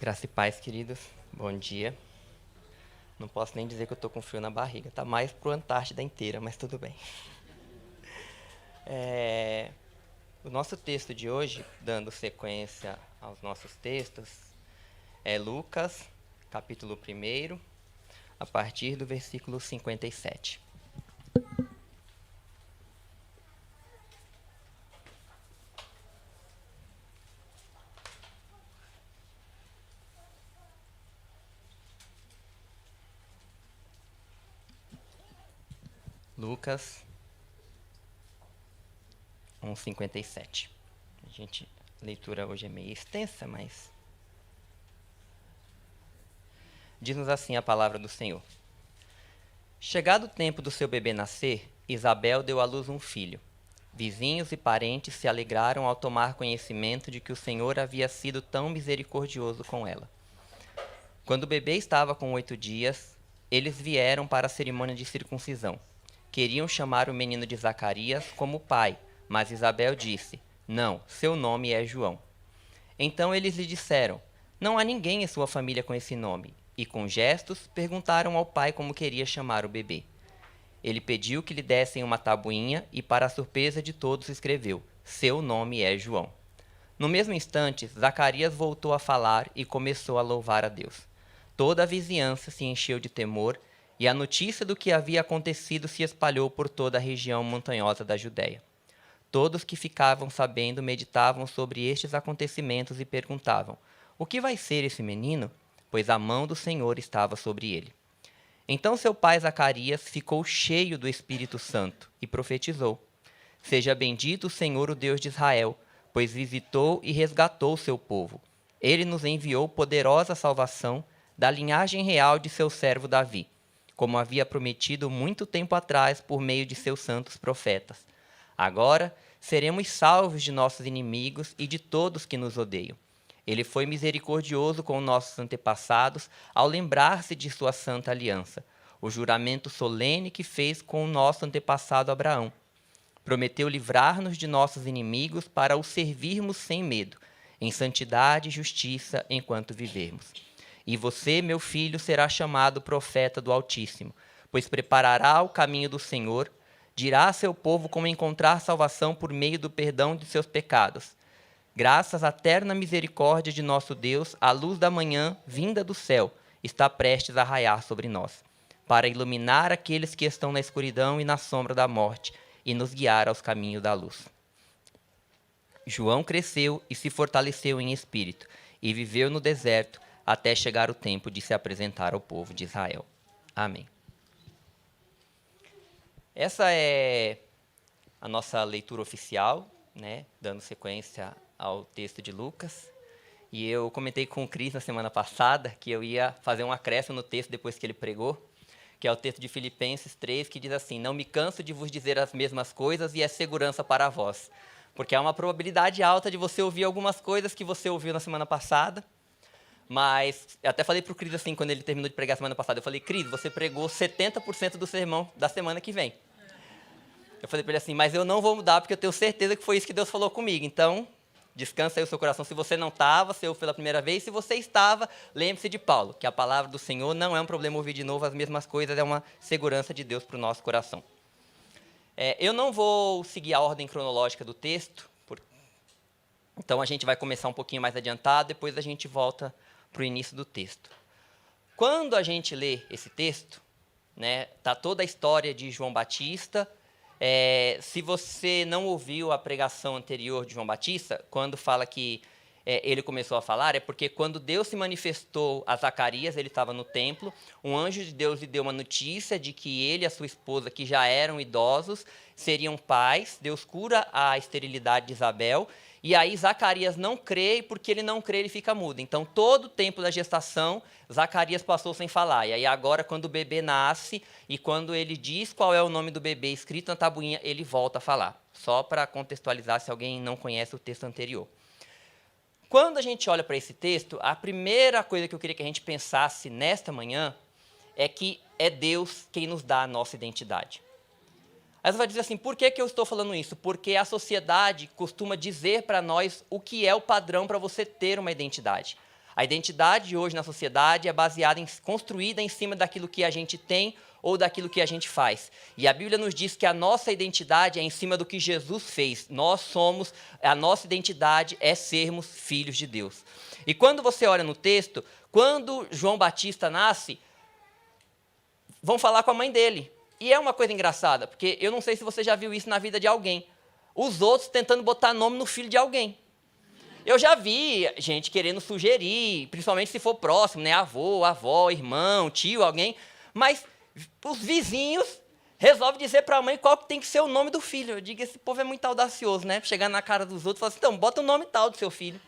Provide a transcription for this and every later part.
Graça e paz, queridos. Bom dia. Não posso nem dizer que eu estou com frio na barriga. Tá mais pro Antártida inteira, mas tudo bem. O nosso texto de hoje, dando sequência aos nossos textos, é Lucas, capítulo 1, a partir do versículo 57. Lucas 1:57. A leitura hoje é meio extensa, mas diz-nos assim a palavra do Senhor. Chegado o tempo do seu bebê nascer, Isabel deu à luz um filho. Vizinhos e parentes se alegraram ao tomar conhecimento de que o Senhor havia sido tão misericordioso com ela. Quando o bebê estava com 8 dias, eles vieram para a cerimônia de circuncisão. Queriam chamar o menino de Zacarias como pai, mas Isabel disse: "Não, seu nome é João." Então eles lhe disseram: "Não há ninguém em sua família com esse nome." E com gestos perguntaram ao pai como queria chamar o bebê. Ele pediu que lhe dessem uma tabuinha e, para a surpresa de todos, escreveu: "Seu nome é João." No mesmo instante, Zacarias voltou a falar e começou a louvar a Deus. Toda a vizinhança se encheu de temor e a notícia do que havia acontecido se espalhou por toda a região montanhosa da Judéia. Todos que ficavam sabendo meditavam sobre estes acontecimentos e perguntavam: "O que vai ser esse menino?" Pois a mão do Senhor estava sobre ele. Então seu pai Zacarias ficou cheio do Espírito Santo e profetizou: "Seja bendito o Senhor, o Deus de Israel, pois visitou e resgatou seu povo. Ele nos enviou poderosa salvação da linhagem real de seu servo Davi, como havia prometido muito tempo atrás por meio de seus santos profetas. Agora seremos salvos de nossos inimigos e de todos que nos odeiam. Ele foi misericordioso com nossos antepassados ao lembrar-se de sua santa aliança, o juramento solene que fez com o nosso antepassado Abraão. Prometeu livrar-nos de nossos inimigos para o servirmos sem medo, em santidade e justiça enquanto vivermos. E você, meu filho, será chamado profeta do Altíssimo, pois preparará o caminho do Senhor, dirá a seu povo como encontrar salvação por meio do perdão de seus pecados. Graças à eterna misericórdia de nosso Deus, a luz da manhã, vinda do céu, está prestes a raiar sobre nós, para iluminar aqueles que estão na escuridão e na sombra da morte, e nos guiar aos caminhos da luz." João cresceu e se fortaleceu em espírito, e viveu no deserto até chegar o tempo de se apresentar ao povo de Israel. Amém. Essa é a nossa leitura oficial, né, dando sequência ao texto de Lucas. E eu comentei com o Cris na semana passada que eu ia fazer um acréscimo no texto depois que ele pregou, que é o texto de Filipenses 3, que diz assim: "Não me canso de vos dizer as mesmas coisas e é segurança para vós." Porque há uma probabilidade alta de você ouvir algumas coisas que você ouviu na semana passada, mas eu até falei para o Cris assim, quando ele terminou de pregar semana passada, eu falei: "Cris, você pregou 70% do sermão da semana que vem." Eu falei para ele assim: "Mas eu não vou mudar porque eu tenho certeza que foi isso que Deus falou comigo. Então, descansa aí o seu coração. Se você não estava, você ouviu pela primeira vez. Se você estava, lembre-se de Paulo, que a palavra do Senhor não é um problema ouvir de novo as mesmas coisas, é uma segurança de Deus para o nosso coração." Eu não vou seguir a ordem cronológica do texto, então a gente vai começar um pouquinho mais adiantado, depois a gente volta para o início do texto. Quando a gente lê esse texto, né, tá toda a história de João Batista. Se você não ouviu a pregação anterior de João Batista, quando fala que ele começou a falar, é porque quando Deus se manifestou a Zacarias, ele estava no templo, um anjo de Deus lhe deu uma notícia de que ele e a sua esposa, que já eram idosos, seriam pais. Deus cura a esterilidade de Isabel, e aí Zacarias não crê, e porque ele não crê, ele fica mudo. Então, todo o tempo da gestação, Zacarias passou sem falar. E aí agora, quando o bebê nasce, e quando ele diz qual é o nome do bebê escrito na tabuinha, ele volta a falar. Só para contextualizar, se alguém não conhece o texto anterior. Quando a gente olha para esse texto, a primeira coisa que eu queria que a gente pensasse nesta manhã é que é Deus quem nos dá a nossa identidade. Aí você vai dizer assim: por que eu estou falando isso? Porque a sociedade costuma dizer para nós o que é o padrão para você ter uma identidade. A identidade hoje na sociedade é baseada, construída em cima daquilo que a gente tem ou daquilo que a gente faz. E a Bíblia nos diz que a nossa identidade é em cima do que Jesus fez. A nossa identidade é sermos filhos de Deus. E quando você olha no texto, quando João Batista nasce, vão falar com a mãe dele. E é uma coisa engraçada, porque eu não sei se você já viu isso na vida de alguém. Os outros tentando botar nome no filho de alguém. Eu já vi gente querendo sugerir, principalmente se for próximo, né? Avô, avó, irmão, tio, alguém. Mas os vizinhos resolvem dizer para a mãe qual que tem que ser o nome do filho. Eu digo, esse povo é muito audacioso, né? Chegar na cara dos outros e falar assim, então, bota o nome tal do seu filho.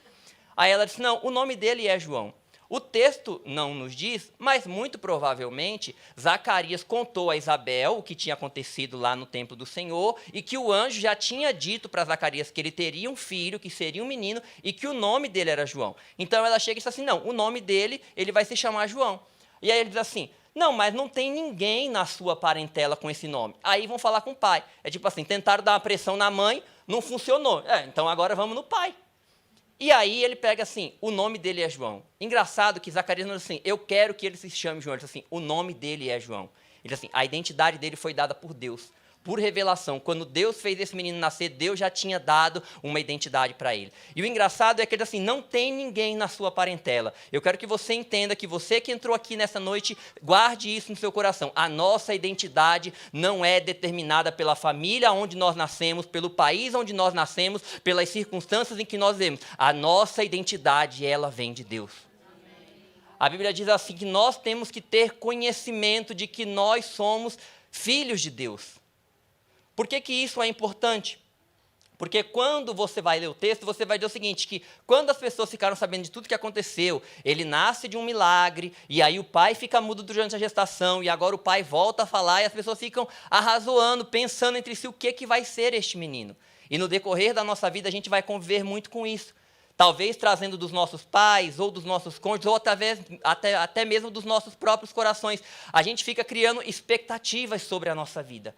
Aí ela disse, não, o nome dele é João. O texto não nos diz, mas muito provavelmente Zacarias contou a Isabel o que tinha acontecido lá no templo do Senhor e que o anjo já tinha dito para Zacarias que ele teria um filho, que seria um menino e que o nome dele era João. Então ela chega e diz assim, não, o nome dele, ele vai se chamar João. E aí ele diz assim, não, mas não tem ninguém na sua parentela com esse nome. Aí vão falar com o pai. É tipo assim, tentaram dar uma pressão na mãe, não funcionou. Então agora vamos no pai. E aí ele pega assim, o nome dele é João. Engraçado que Zacarias não diz assim, eu quero que ele se chame João. Ele diz assim, o nome dele é João. Ele diz assim, a identidade dele foi dada por Deus, por revelação. Quando Deus fez esse menino nascer, Deus já tinha dado uma identidade para ele. E o engraçado é que ele diz assim, não tem ninguém na sua parentela. Eu quero que você entenda que você que entrou aqui nessa noite, guarde isso no seu coração. A nossa identidade não é determinada pela família onde nós nascemos, pelo país onde nós nascemos, pelas circunstâncias em que nós vivemos. A nossa identidade, ela vem de Deus. A Bíblia diz assim que nós temos que ter conhecimento de que nós somos filhos de Deus. Por que que isso é importante? Porque quando você vai ler o texto, você vai dizer o seguinte, que quando as pessoas ficaram sabendo de tudo que aconteceu, ele nasce de um milagre, e aí o pai fica mudo durante a gestação, e agora o pai volta a falar, e as pessoas ficam arrazoando, pensando entre si o que vai ser este menino. E no decorrer da nossa vida a gente vai conviver muito com isso. Talvez trazendo dos nossos pais, ou dos nossos cônjuges, ou até mesmo dos nossos próprios corações. A gente fica criando expectativas sobre a nossa vida.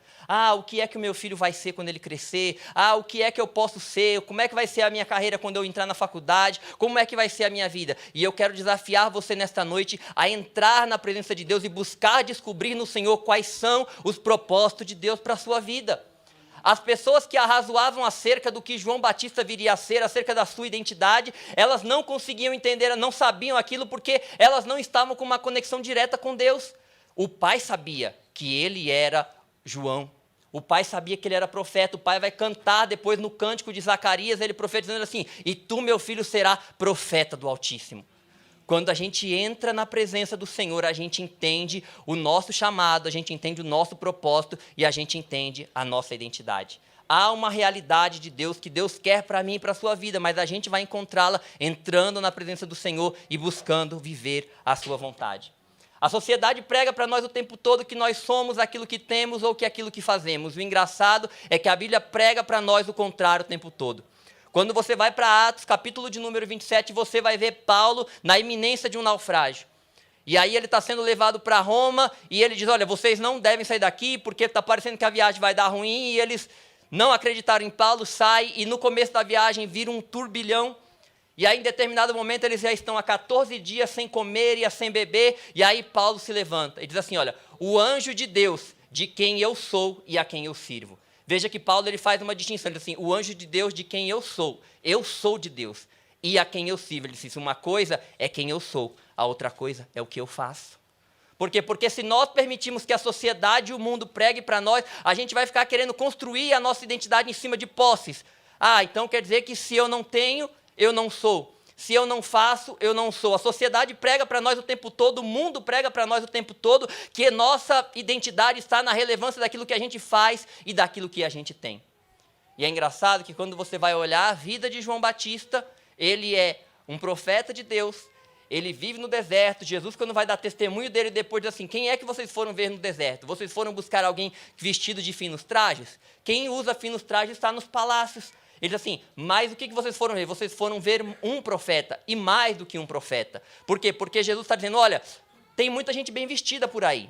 O que é que o meu filho vai ser quando ele crescer? O que é que eu posso ser? Como é que vai ser a minha carreira quando eu entrar na faculdade? Como é que vai ser a minha vida? E eu quero desafiar você nesta noite a entrar na presença de Deus e buscar descobrir no Senhor quais são os propósitos de Deus para a sua vida. As pessoas que arrazoavam acerca do que João Batista viria a ser, acerca da sua identidade, elas não conseguiam entender, não sabiam aquilo porque elas não estavam com uma conexão direta com Deus. O pai sabia que ele era João. O pai sabia que ele era profeta. O pai vai cantar depois no cântico de Zacarias, ele profetizando assim, e tu, meu filho, será profeta do Altíssimo. Quando a gente entra na presença do Senhor, a gente entende o nosso chamado, a gente entende o nosso propósito e a gente entende a nossa identidade. Há uma realidade de Deus que Deus quer para mim e para a sua vida, mas a gente vai encontrá-la entrando na presença do Senhor e buscando viver a sua vontade. A sociedade prega para nós o tempo todo que nós somos aquilo que temos ou que aquilo que fazemos. O engraçado é que a Bíblia prega para nós o contrário o tempo todo. Quando você vai para Atos, capítulo de número 27, você vai ver Paulo na iminência de um naufrágio. E aí ele está sendo levado para Roma e ele diz, olha, vocês não devem sair daqui porque está parecendo que a viagem vai dar ruim. E eles não acreditaram em Paulo, saem e no começo da viagem vira um turbilhão. E aí em determinado momento eles já estão há 14 dias sem comer e sem beber. E aí Paulo se levanta e diz assim, olha, o anjo de Deus, de quem eu sou e a quem eu sirvo. Veja que Paulo ele faz uma distinção, ele diz assim, o anjo de Deus de quem eu sou de Deus, e a quem eu sirvo. Ele diz, uma coisa é quem eu sou, a outra coisa é o que eu faço. Por quê? Porque se nós permitirmos que a sociedade e o mundo pregue para nós, a gente vai ficar querendo construir a nossa identidade em cima de posses. Então quer dizer que se eu não tenho, eu não sou. Se eu não faço, eu não sou. A sociedade prega para nós o tempo todo, o mundo prega para nós o tempo todo, que nossa identidade está na relevância daquilo que a gente faz e daquilo que a gente tem. E é engraçado que quando você vai olhar a vida de João Batista, ele é um profeta de Deus, ele vive no deserto. Jesus, quando vai dar testemunho dele, depois diz assim, quem é que vocês foram ver no deserto? Vocês foram buscar alguém vestido de finos trajes? Quem usa finos trajes está nos palácios. Ele diz assim, mas o que vocês foram ver? Vocês foram ver um profeta, e mais do que um profeta. Por quê? Porque Jesus está dizendo, olha, tem muita gente bem vestida por aí.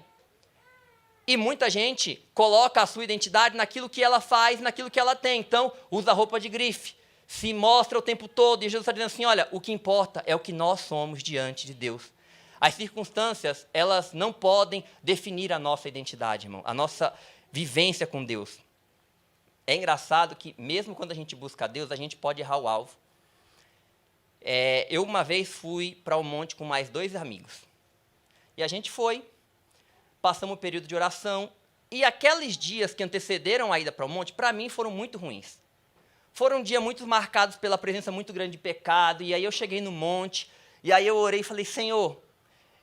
E muita gente coloca a sua identidade naquilo que ela faz, naquilo que ela tem. Então, usa roupa de grife, se mostra o tempo todo, e Jesus está dizendo assim, olha, o que importa é o que nós somos diante de Deus. As circunstâncias, elas não podem definir a nossa identidade, irmão, a nossa vivência com Deus. É engraçado que, mesmo quando a gente busca a Deus, a gente pode errar o alvo. Eu, uma vez, fui para o monte com mais 2 amigos. E a gente foi, passamos um período de oração, e aqueles dias que antecederam a ida para o monte, para mim, foram muito ruins. Foram dias muito marcados pela presença muito grande de pecado, e aí eu cheguei no monte, e aí eu orei e falei, Senhor,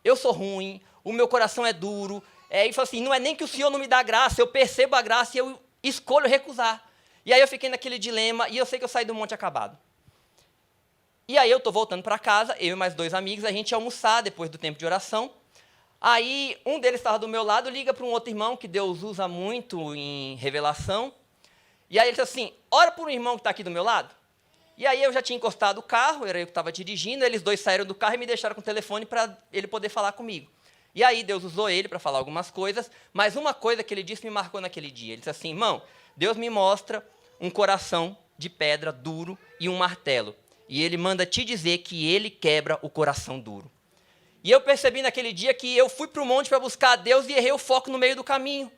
eu sou ruim, o meu coração é duro, e falei assim, não é nem que o Senhor não me dá graça, eu percebo a graça e eu escolho recusar. E aí eu fiquei naquele dilema, e eu sei que eu saí do monte acabado. E aí eu estou voltando para casa, eu e mais 2 amigos, a gente ia almoçar depois do tempo de oração. Aí um deles estava do meu lado, liga para um outro irmão, que Deus usa muito em revelação. E aí ele disse assim, ora por um irmão que está aqui do meu lado. E aí eu já tinha encostado o carro, era eu que estava dirigindo, eles 2 saíram do carro e me deixaram com o telefone para ele poder falar comigo. E aí Deus usou ele para falar algumas coisas, mas uma coisa que ele disse me marcou naquele dia. Ele disse assim, irmão, Deus me mostra um coração de pedra duro e um martelo. E ele manda te dizer que ele quebra o coração duro. E eu percebi naquele dia que eu fui para o monte para buscar a Deus e errei o foco no meio do caminho.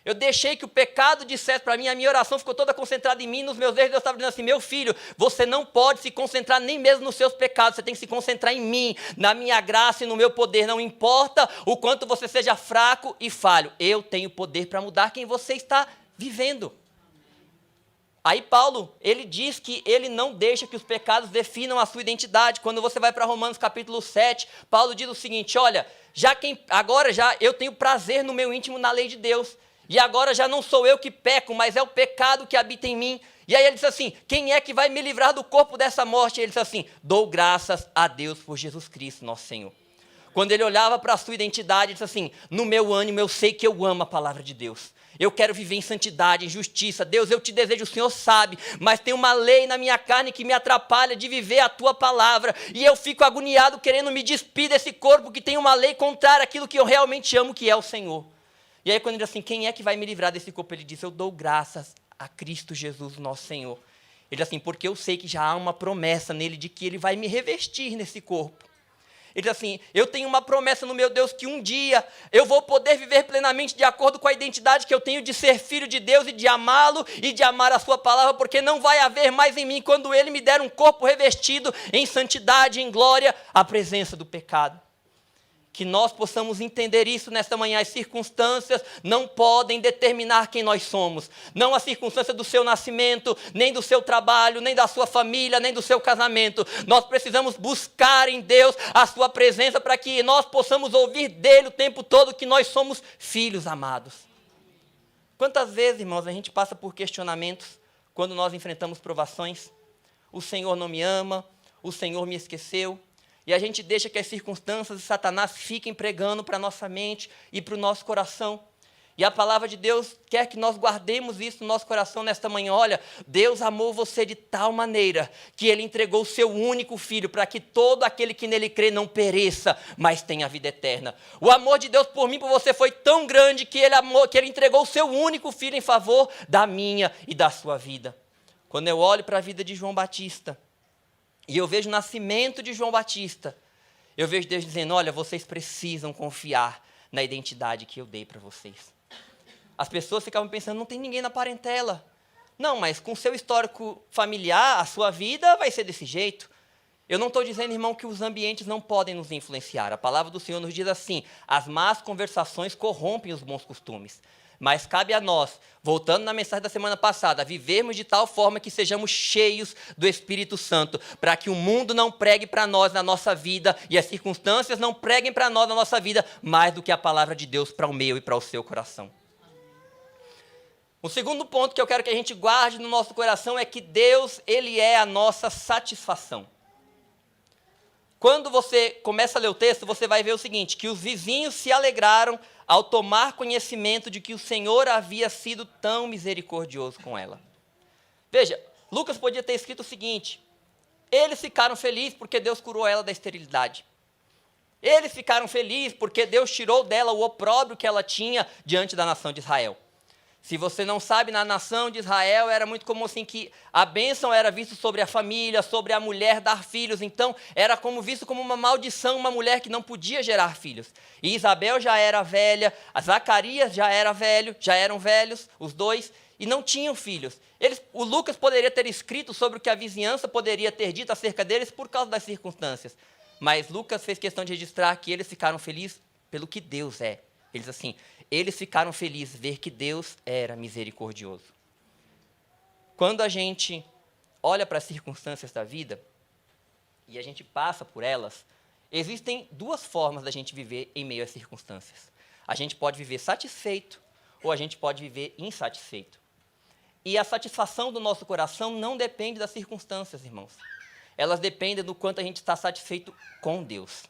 Eu deixei que o pecado dissesse para mim, a minha oração ficou toda concentrada em mim, nos meus erros. Deus estava dizendo assim, meu filho, você não pode se concentrar nem mesmo nos seus pecados, você tem que se concentrar em mim, na minha graça e no meu poder. Não importa o quanto você seja fraco e falho, eu tenho poder para mudar quem você está vivendo. Aí Paulo, ele diz que ele não deixa que os pecados definam a sua identidade. Quando você vai para Romanos capítulo 7, Paulo diz o seguinte, olha, agora eu tenho prazer no meu íntimo na lei de Deus. E agora já não sou eu que peco, mas é o pecado que habita em mim. E aí ele diz assim, quem é que vai me livrar do corpo dessa morte? E ele diz assim, dou graças a Deus por Jesus Cristo, nosso Senhor. Quando ele olhava para a sua identidade, ele disse assim, no meu ânimo eu sei que eu amo a palavra de Deus. Eu quero viver em santidade, em justiça. Deus, eu te desejo, o Senhor sabe, mas tem uma lei na minha carne que me atrapalha de viver a tua palavra. E eu fico agoniado querendo me despir desse corpo que tem uma lei contrária àquilo que eu realmente amo, que é o Senhor. E aí quando ele diz assim, quem é que vai me livrar desse corpo? Ele diz, eu dou graças a Cristo Jesus, nosso Senhor. Ele diz assim, porque eu sei que já há uma promessa nele de que ele vai me revestir nesse corpo. Ele diz assim, eu tenho uma promessa no meu Deus que um dia eu vou poder viver plenamente de acordo com a identidade que eu tenho de ser filho de Deus e de amá-lo e de amar a sua palavra, porque não vai haver mais em mim, quando ele me der um corpo revestido em santidade, em glória, a presença do pecado. Que nós possamos entender isso nesta manhã. As circunstâncias não podem determinar quem nós somos. Não a circunstância do seu nascimento, nem do seu trabalho, nem da sua família, nem do seu casamento. Nós precisamos buscar em Deus a sua presença para que nós possamos ouvir dele o tempo todo que nós somos filhos amados. Quantas vezes, irmãos, a gente passa por questionamentos quando nós enfrentamos provações? O Senhor não me ama, o Senhor me esqueceu. E a gente deixa que as circunstâncias de Satanás fiquem pregando para a nossa mente e para o nosso coração. E a palavra de Deus quer que nós guardemos isso no nosso coração nesta manhã. Olha, Deus amou você de tal maneira que Ele entregou o seu único Filho para que todo aquele que nele crê não pereça, mas tenha a vida eterna. O amor de Deus por mim e por você foi tão grande que Ele entregou o seu único Filho em favor da minha e da sua vida. Quando eu olho para a vida de João Batista, e eu vejo o nascimento de João Batista, eu vejo Deus dizendo, olha, vocês precisam confiar na identidade que eu dei para vocês. As pessoas ficavam pensando, não tem ninguém na parentela. Não, mas com seu histórico familiar, a sua vida vai ser desse jeito. Eu não estou dizendo, irmão, que os ambientes não podem nos influenciar. A palavra do Senhor nos diz assim, as más conversações corrompem os bons costumes. Mas cabe a nós, voltando na mensagem da semana passada, vivermos de tal forma que sejamos cheios do Espírito Santo, para que o mundo não pregue para nós na nossa vida e as circunstâncias não preguem para nós na nossa vida mais do que a palavra de Deus para o meu e para o seu coração. O segundo ponto que eu quero que a gente guarde no nosso coração é que Deus, Ele é a nossa satisfação. Quando você começa a ler o texto, você vai ver o seguinte, que os vizinhos se alegraram ao tomar conhecimento de que o Senhor havia sido tão misericordioso com ela. Veja, Lucas podia ter escrito o seguinte, eles ficaram felizes porque Deus curou ela da esterilidade. Eles ficaram felizes porque Deus tirou dela o opróbrio que ela tinha diante da nação de Israel. Se você não sabe, na nação de Israel era muito comum assim que a bênção era vista sobre a família, sobre a mulher dar filhos. Então, era como visto como uma maldição, uma mulher que não podia gerar filhos. E Isabel já era velha, Zacarias já era velho, já eram velhos, os dois, e não tinham filhos. O Lucas poderia ter escrito sobre o que a vizinhança poderia ter dito acerca deles por causa das circunstâncias. Mas Lucas fez questão de registrar que eles ficaram felizes pelo que Deus é. Eles ficaram felizes ver que Deus era misericordioso. Quando a gente olha para as circunstâncias da vida e a gente passa por elas, existem duas formas da gente viver em meio às circunstâncias. A gente pode viver satisfeito ou a gente pode viver insatisfeito. E a satisfação do nosso coração não depende das circunstâncias, irmãos. Elas dependem do quanto a gente está satisfeito com Deus.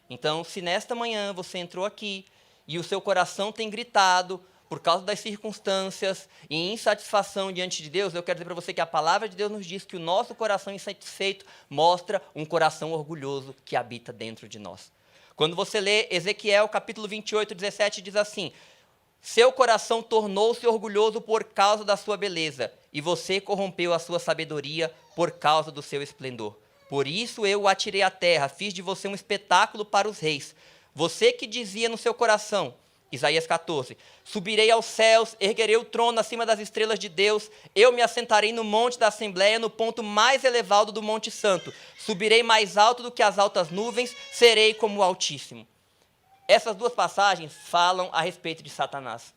Então, se nesta manhã você entrou aqui e o seu coração tem gritado por causa das circunstâncias e insatisfação diante de Deus, eu quero dizer para você que a palavra de Deus nos diz que o nosso coração insatisfeito mostra um coração orgulhoso que habita dentro de nós. Quando você lê Ezequiel, capítulo 28, 17, diz assim: seu coração tornou-se orgulhoso por causa da sua beleza, e você corrompeu a sua sabedoria por causa do seu esplendor. Por isso eu o atirei à terra, fiz de você um espetáculo para os reis. Você que dizia no seu coração, Isaías 14, subirei aos céus, erguerei o trono acima das estrelas de Deus, eu me assentarei no monte da Assembleia, no ponto mais elevado do Monte Santo, subirei mais alto do que as altas nuvens, serei como o Altíssimo. Essas duas passagens falam a respeito de Satanás,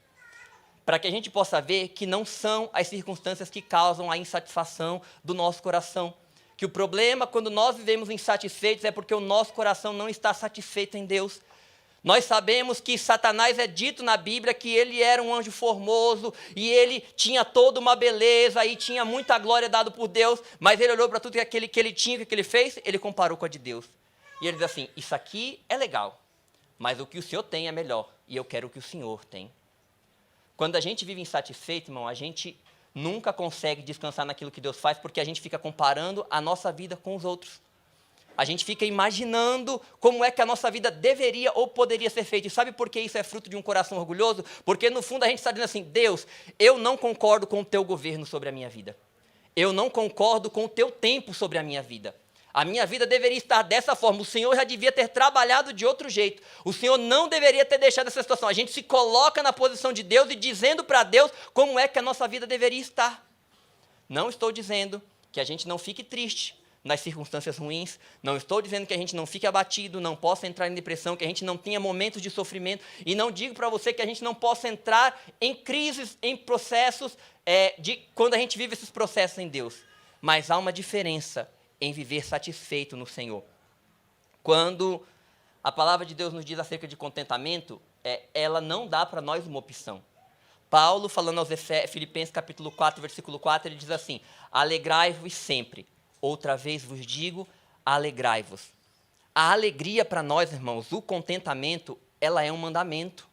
para que a gente possa ver que não são as circunstâncias que causam a insatisfação do nosso coração, que o problema quando nós vivemos insatisfeitos é porque o nosso coração não está satisfeito em Deus. Nós sabemos que Satanás é dito na Bíblia que ele era um anjo formoso e ele tinha toda uma beleza e tinha muita glória dada por Deus, mas ele olhou para tudo que ele tinha, o que ele fez, ele comparou com a de Deus. E ele diz assim: isso aqui é legal, mas o que o Senhor tem é melhor e eu quero o que o Senhor tem. Quando a gente vive insatisfeito, irmão, a gente nunca consegue descansar naquilo que Deus faz, porque a gente fica comparando a nossa vida com os outros. A gente fica imaginando como é que a nossa vida deveria ou poderia ser feita. E sabe por que isso é fruto de um coração orgulhoso? Porque no fundo a gente está dizendo assim: Deus, eu não concordo com o teu governo sobre a minha vida. Eu não concordo com o teu tempo sobre a minha vida. A minha vida deveria estar dessa forma. O Senhor já devia ter trabalhado de outro jeito. O Senhor não deveria ter deixado essa situação. A gente se coloca na posição de Deus e dizendo para Deus como é que a nossa vida deveria estar. Não estou dizendo que a gente não fique triste nas circunstâncias ruins. Não estou dizendo que a gente não fique abatido, não possa entrar em depressão, que a gente não tenha momentos de sofrimento. E não digo para você que a gente não possa entrar em crises, em processos, de quando a gente vive esses processos em Deus. Mas há uma diferença em viver satisfeito no Senhor. Quando a palavra de Deus nos diz acerca de contentamento, ela não dá para nós uma opção. Paulo, falando aos Filipenses capítulo 4, versículo 4, ele diz assim: alegrai-vos sempre. Outra vez vos digo, alegrai-vos. A alegria para nós, irmãos, o contentamento, ela é um mandamento.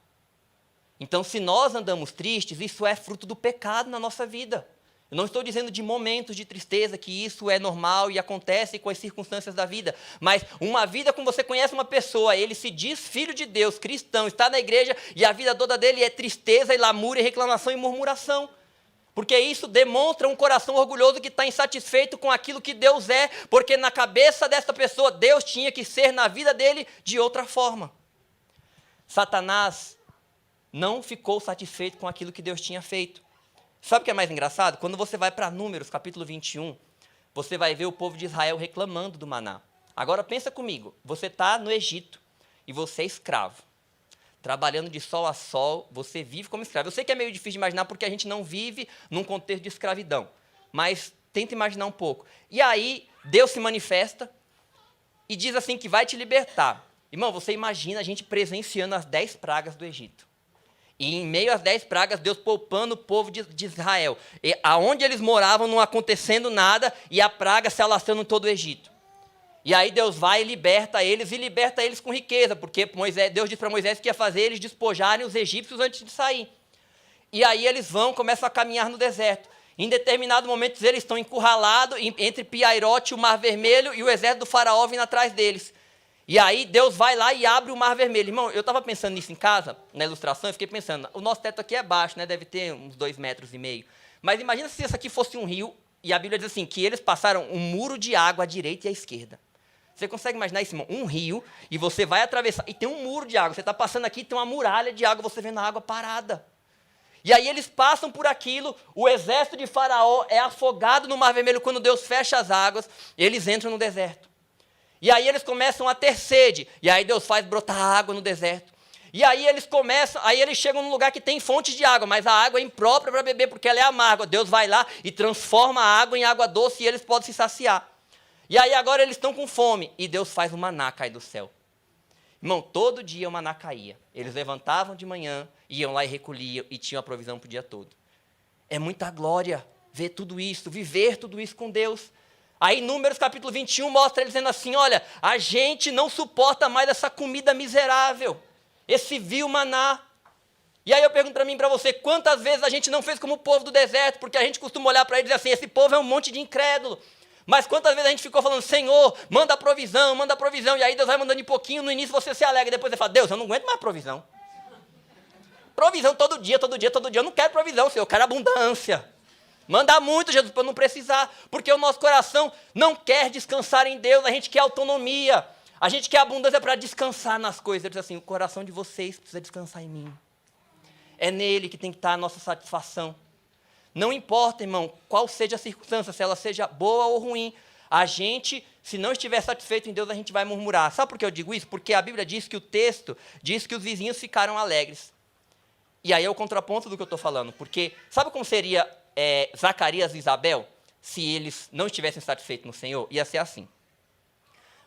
Então, se nós andamos tristes, isso é fruto do pecado na nossa vida. Eu não estou dizendo de momentos de tristeza, que isso é normal e acontece com as circunstâncias da vida. Mas uma vida como você conhece uma pessoa, ele se diz filho de Deus, cristão, está na igreja e a vida toda dele é tristeza e lamúria, e reclamação e murmuração. Porque isso demonstra um coração orgulhoso que está insatisfeito com aquilo que Deus é, porque na cabeça dessa pessoa, Deus tinha que ser na vida dele de outra forma. Satanás não ficou satisfeito com aquilo que Deus tinha feito. Sabe o que é mais engraçado? Quando você vai para Números, capítulo 21, você vai ver o povo de Israel reclamando do maná. Agora pensa comigo, você está no Egito e você é escravo. Trabalhando de sol a sol, você vive como escravo. Eu sei que é meio difícil de imaginar porque a gente não vive num contexto de escravidão. Mas tenta imaginar um pouco. E aí, Deus se manifesta e diz assim que vai te libertar. Irmão, você imagina a gente presenciando as 10 pragas do Egito. E em meio às 10 pragas, Deus poupando o povo de Israel. E aonde eles moravam não acontecendo nada e a praga se alastrando em todo o Egito. E aí Deus vai e liberta eles com riqueza, porque Deus disse para Moisés que ia fazer eles despojarem os egípcios antes de sair. E aí eles começam a caminhar no deserto. Em determinado momento eles estão encurralados entre Piairote, o Mar Vermelho, e o exército do faraó vindo atrás deles. E aí Deus vai lá e abre o Mar Vermelho. Irmão, eu estava pensando nisso em casa, na ilustração, eu fiquei pensando, o nosso teto aqui é baixo, né? Deve ter uns 2,5 metros. Mas imagina se isso aqui fosse um rio, e a Bíblia diz assim, que eles passaram um muro de água à direita e à esquerda. Você consegue imaginar isso, irmão? Um rio, e você vai atravessar, e tem um muro de água. Você está passando aqui, tem uma muralha de água, você vendo a água parada. E aí eles passam por aquilo, o exército de Faraó é afogado no Mar Vermelho quando Deus fecha as águas, e eles entram no deserto. E aí eles começam a ter sede, e aí Deus faz brotar água no deserto. E aí eles chegam num lugar que tem fontes de água, mas a água é imprópria para beber, porque ela é amarga. Deus vai lá e transforma a água em água doce e eles podem se saciar. E aí agora eles estão com fome, e Deus faz o maná cair do céu. Irmão, todo dia o maná caía. Eles levantavam de manhã, iam lá e recolhiam, e tinham a provisão para o dia todo. É muita glória ver tudo isso, viver tudo isso com Deus. Aí Números capítulo 21 mostra ele dizendo assim, olha, a gente não suporta mais essa comida miserável, esse vil maná. E aí eu pergunto para mim e para você, quantas vezes a gente não fez como o povo do deserto, porque a gente costuma olhar para ele e dizer assim, esse povo é um monte de incrédulo. Mas quantas vezes a gente ficou falando, Senhor, manda provisão, e aí Deus vai mandando de pouquinho, no início você se alegra, depois você fala, Deus, eu não aguento mais provisão. Provisão todo dia, eu não quero provisão, Senhor, eu quero abundância. Manda muito, Jesus, para eu não precisar, porque o nosso coração não quer descansar em Deus, a gente quer autonomia, a gente quer abundância para descansar nas coisas. Ele diz assim, o coração de vocês precisa descansar em mim. É nele que tem que estar a nossa satisfação. Não importa, irmão, qual seja a circunstância, se ela seja boa ou ruim, a gente, se não estiver satisfeito em Deus, a gente vai murmurar. Sabe por que eu digo isso? Porque a Bíblia diz que o texto diz que os vizinhos ficaram alegres. E aí é o contraponto do que eu estou falando, porque sabe como seria Zacarias e Isabel, se eles não estivessem satisfeitos no Senhor? Ia ser assim.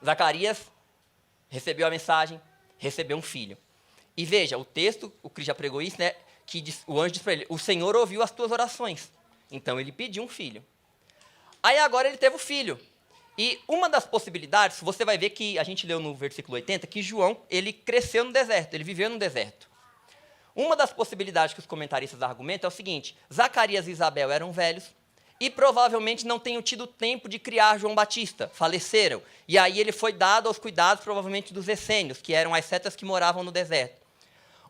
Zacarias recebeu a mensagem, recebeu um filho. E veja, o texto, o Cris já pregou isso, né? Que o anjo disse para ele, o Senhor ouviu as tuas orações. Então ele pediu um filho. Aí agora ele teve o filho. E uma das possibilidades, você vai ver que a gente leu no versículo 80, que João, ele cresceu no deserto, ele viveu no deserto. Uma das possibilidades que os comentaristas argumentam é o seguinte, Zacarias e Isabel eram velhos e provavelmente não tenham tido tempo de criar João Batista, faleceram. E aí ele foi dado aos cuidados provavelmente dos essênios, que eram as setas que moravam no deserto.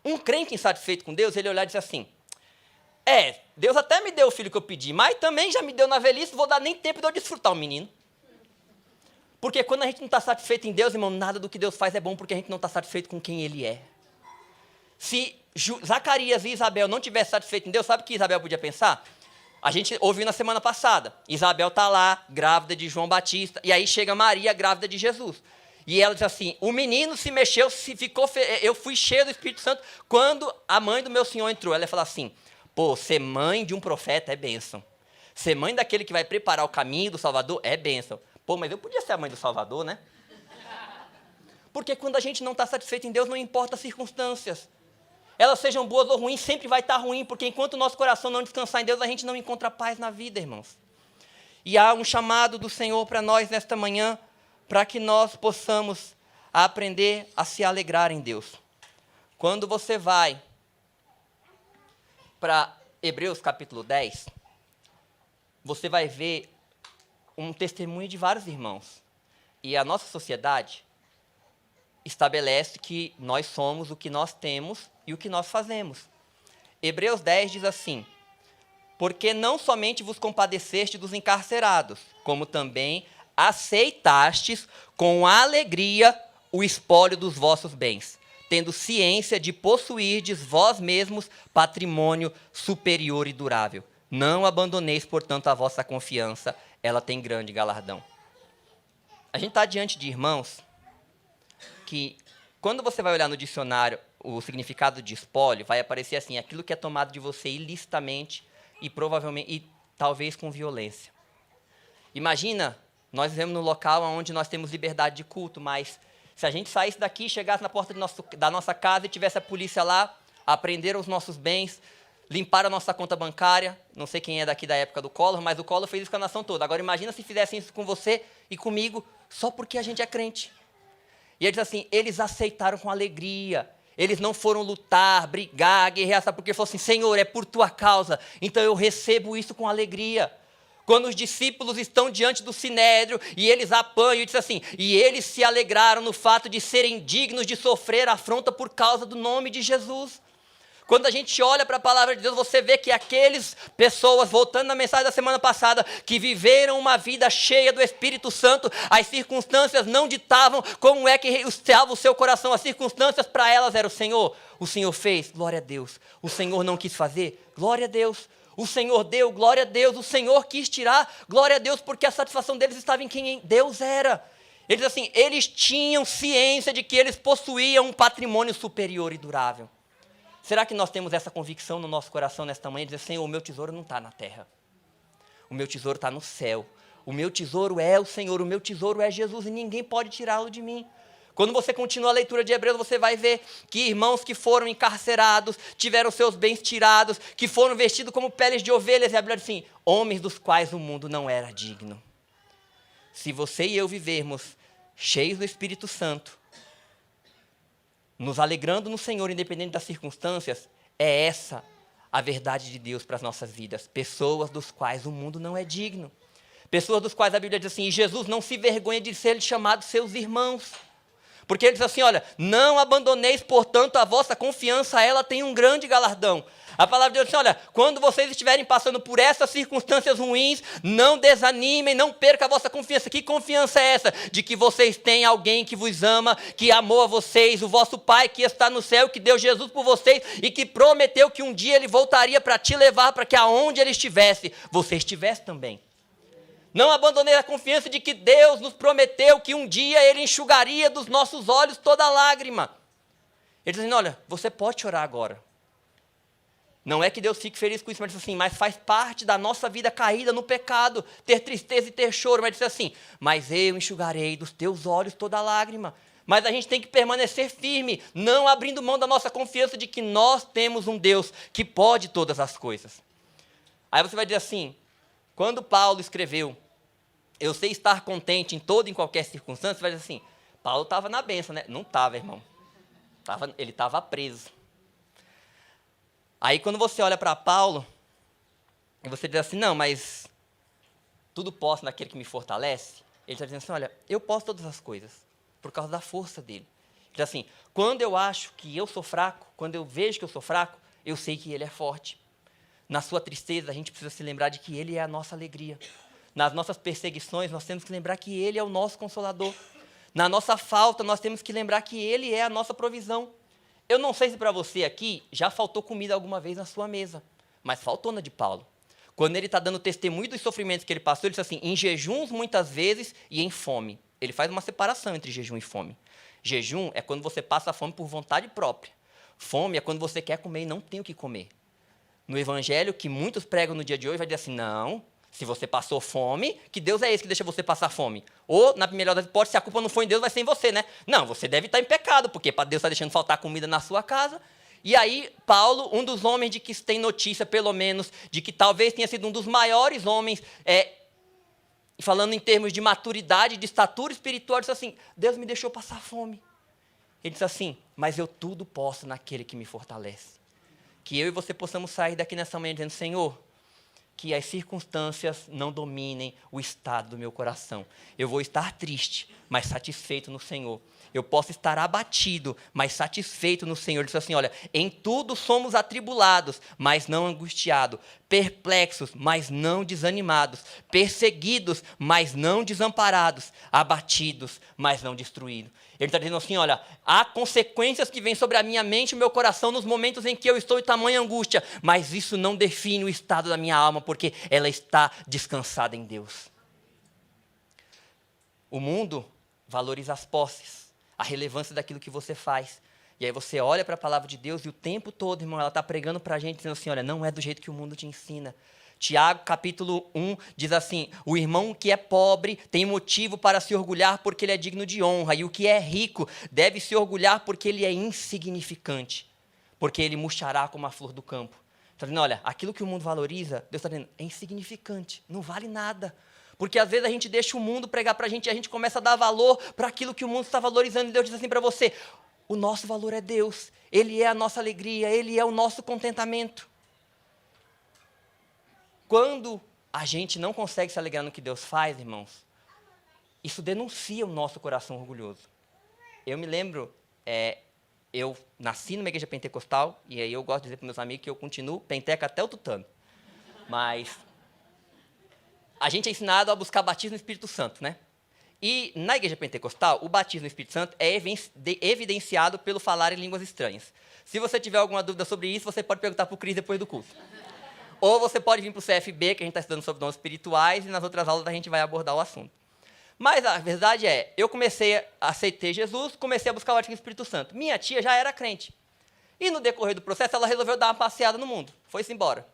Um crente insatisfeito com Deus, ele olhar e dizer assim, Deus até me deu o filho que eu pedi, mas também já me deu na velhice, vou dar nem tempo de eu desfrutar o menino. Porque quando a gente não está satisfeito em Deus, irmão, nada do que Deus faz é bom, porque a gente não está satisfeito com quem Ele é. Se Zacarias e Isabel não tivessem satisfeito em Deus, sabe o que Isabel podia pensar? A gente ouviu na semana passada, Isabel está lá, grávida de João Batista, e aí chega Maria, grávida de Jesus. E ela diz assim, o menino se mexeu, eu fui cheio do Espírito Santo quando a mãe do meu senhor entrou. Ela fala assim, ser mãe de um profeta é bênção. Ser mãe daquele que vai preparar o caminho do Salvador é bênção. Mas eu podia ser a mãe do Salvador, né? Porque quando a gente não está satisfeito em Deus, não importa as circunstâncias. Elas sejam boas ou ruins, sempre vai estar ruim, porque enquanto o nosso coração não descansar em Deus, a gente não encontra paz na vida, irmãos. E há um chamado do Senhor para nós nesta manhã, para que nós possamos aprender a se alegrar em Deus. Quando você vai para Hebreus capítulo 10, você vai ver um testemunho de vários irmãos. E a nossa sociedade estabelece que nós somos o que nós temos e o que nós fazemos. Hebreus 10 diz assim, porque não somente vos compadeceste dos encarcerados, como também aceitastes com alegria o espólio dos vossos bens, tendo ciência de possuirdes vós mesmos patrimônio superior e durável. Não abandoneis, portanto, a vossa confiança, ela tem grande galardão. A gente está diante de irmãos que, quando você vai olhar no dicionário o significado de espólio, vai aparecer assim, aquilo que é tomado de você ilicitamente e provavelmente, e talvez com violência. Imagina, nós vivemos num local onde nós temos liberdade de culto, mas se a gente saísse daqui, chegasse na porta da nossa casa e tivesse a polícia lá, apreenderam os nossos bens, limparam a nossa conta bancária, não sei quem é daqui da época do Collor, mas o Collor fez isso com a nação toda. Agora imagina se fizessem isso com você e comigo, só porque a gente é crente. E ele diz assim, eles aceitaram com alegria, eles não foram lutar, brigar, guerrear, sabe? Porque ele falou assim, Senhor, é por tua causa, então eu recebo isso com alegria. quando os discípulos estão diante do sinédrio e eles apanham e diz assim, e eles se alegraram no fato de serem dignos de sofrer afronta por causa do nome de Jesus. Quando a gente olha para a palavra de Deus, você vê que aqueles pessoas, voltando na mensagem da semana passada, que viveram uma vida cheia do Espírito Santo, as circunstâncias não ditavam como é que estava o seu coração, as circunstâncias para elas era o Senhor fez, glória a Deus, o Senhor não quis fazer, glória a Deus, o Senhor deu, glória a Deus, o Senhor quis tirar, glória a Deus, porque a satisfação deles estava em quem Deus era. Eles assim, eles tinham ciência de que eles possuíam um patrimônio superior e durável. Será que nós temos essa convicção no nosso coração nesta manhã, de dizer, Senhor, o meu tesouro não está na terra, o meu tesouro está no céu, o meu tesouro é o Senhor, o meu tesouro é Jesus e ninguém pode tirá-lo de mim. Quando você continua a leitura de Hebreus, você vai ver que irmãos que foram encarcerados, tiveram seus bens tirados, que foram vestidos como peles de ovelhas, e a Bíblia diz assim, homens dos quais o mundo não era digno. Se você e eu vivermos cheios do Espírito Santo, nos alegrando no Senhor, independente das circunstâncias, é essa a verdade de Deus para as nossas vidas. Pessoas dos quais o mundo não é digno. Pessoas dos quais a Bíblia diz assim, e Jesus não se vergonha de ser chamado seus irmãos. Porque ele diz assim, olha, não abandoneis, portanto, a vossa confiança, ela tem um grande galardão. A palavra de Deus diz assim, olha, quando vocês estiverem passando por essas circunstâncias ruins, não desanimem, não percam a vossa confiança. Que confiança é essa? De que vocês têm alguém que vos ama, que amou a vocês, o vosso Pai que está no céu, que deu Jesus por vocês e que prometeu que um dia Ele voltaria para te levar, para que aonde Ele estivesse, você estivesse também. Não abandonei a confiança de que Deus nos prometeu que um dia Ele enxugaria dos nossos olhos toda lágrima. Ele diz assim, olha, você pode chorar agora. Não é que Deus fique feliz com isso, mas diz assim, mas faz parte da nossa vida caída no pecado, ter tristeza e ter choro, mas diz assim, mas eu enxugarei dos teus olhos toda lágrima. Mas a gente tem que permanecer firme, não abrindo mão da nossa confiança de que nós temos um Deus que pode todas as coisas. Aí você vai dizer assim, quando Paulo escreveu, eu sei estar contente em toda e em qualquer circunstância, você vai dizer assim, Paulo estava na bênção, né? Não estava, irmão. Ele estava preso. Aí quando você olha para Paulo, e você diz assim, não, mas tudo posso naquele que me fortalece, ele está dizendo assim, olha, eu posso todas as coisas, por causa da força dele. Ele diz assim, quando eu acho que eu sou fraco, quando eu vejo que eu sou fraco, eu sei que ele é forte. Na sua tristeza, a gente precisa se lembrar de que ele é a nossa alegria. Nas nossas perseguições, nós temos que lembrar que ele é o nosso consolador. Na nossa falta, nós temos que lembrar que ele é a nossa provisão. Eu não sei se para você aqui já faltou comida alguma vez na sua mesa, mas faltou na de Paulo. Quando ele está dando testemunho dos sofrimentos que ele passou, ele diz assim, em jejuns muitas vezes e em fome. Ele faz uma separação entre jejum e fome. Jejum é quando você passa fome por vontade própria. Fome é quando você quer comer e não tem o que comer. No evangelho, que muitos pregam no dia de hoje, vai dizer assim, não, se você passou fome, que Deus é esse que deixa você passar fome. Ou, na melhor das hipóteses, se a culpa não foi em Deus, vai ser em você, né? Não, você deve estar em pecado, porque Deus está deixando faltar comida na sua casa. E aí, Paulo, um dos homens de que se tem notícia, pelo menos, de que talvez tenha sido um dos maiores homens, falando em termos de maturidade, de estatura espiritual, disse assim, Deus me deixou passar fome. Ele disse assim, mas eu tudo posso naquele que me fortalece. Que eu e você possamos sair daqui nessa manhã dizendo, Senhor, que as circunstâncias não dominem o estado do meu coração. Eu vou estar triste, mas satisfeito no Senhor. Eu posso estar abatido, mas satisfeito no Senhor. Ele diz assim, olha, em tudo somos atribulados, mas não angustiados, perplexos, mas não desanimados, perseguidos, mas não desamparados, abatidos, mas não destruídos. Ele está dizendo assim, olha, há consequências que vêm sobre a minha mente e o meu coração nos momentos em que eu estou em tamanha angústia, mas isso não define o estado da minha alma, porque ela está descansada em Deus. O mundo valoriza as posses, a relevância daquilo que você faz. E aí você olha para a palavra de Deus e o tempo todo, irmão, ela está pregando para a gente, dizendo assim, olha, não é do jeito que o mundo te ensina. Tiago, capítulo 1, diz assim, o irmão que é pobre tem motivo para se orgulhar porque ele é digno de honra, e o que é rico deve se orgulhar porque ele é insignificante, porque ele murchará como a flor do campo. Está dizendo, olha, aquilo que o mundo valoriza, Deus está dizendo, é insignificante, não vale nada. Porque às vezes a gente deixa o mundo pregar para a gente e a gente começa a dar valor para aquilo que o mundo está valorizando. E Deus diz assim para você, o nosso valor é Deus, Ele é a nossa alegria, Ele é o nosso contentamento. Quando a gente não consegue se alegrar no que Deus faz, irmãos, isso denuncia o nosso coração orgulhoso. Eu me lembro, eu nasci numa igreja pentecostal, e aí eu gosto de dizer para meus amigos que eu continuo penteca até o tutano. Mas a gente é ensinado a buscar batismo no Espírito Santo, né? E na igreja pentecostal, o batismo no Espírito Santo é evidenciado pelo falar em línguas estranhas. Se você tiver alguma dúvida sobre isso, você pode perguntar para o Cris depois do culto. Ou você pode vir para o CFB, que a gente está estudando sobre dons espirituais, e nas outras aulas a gente vai abordar o assunto. Mas a verdade é, eu comecei a aceitar Jesus, comecei a buscar o batismo no Espírito Santo. Minha tia já era crente. E no decorrer do processo, ela resolveu dar uma passeada no mundo. Foi-se embora.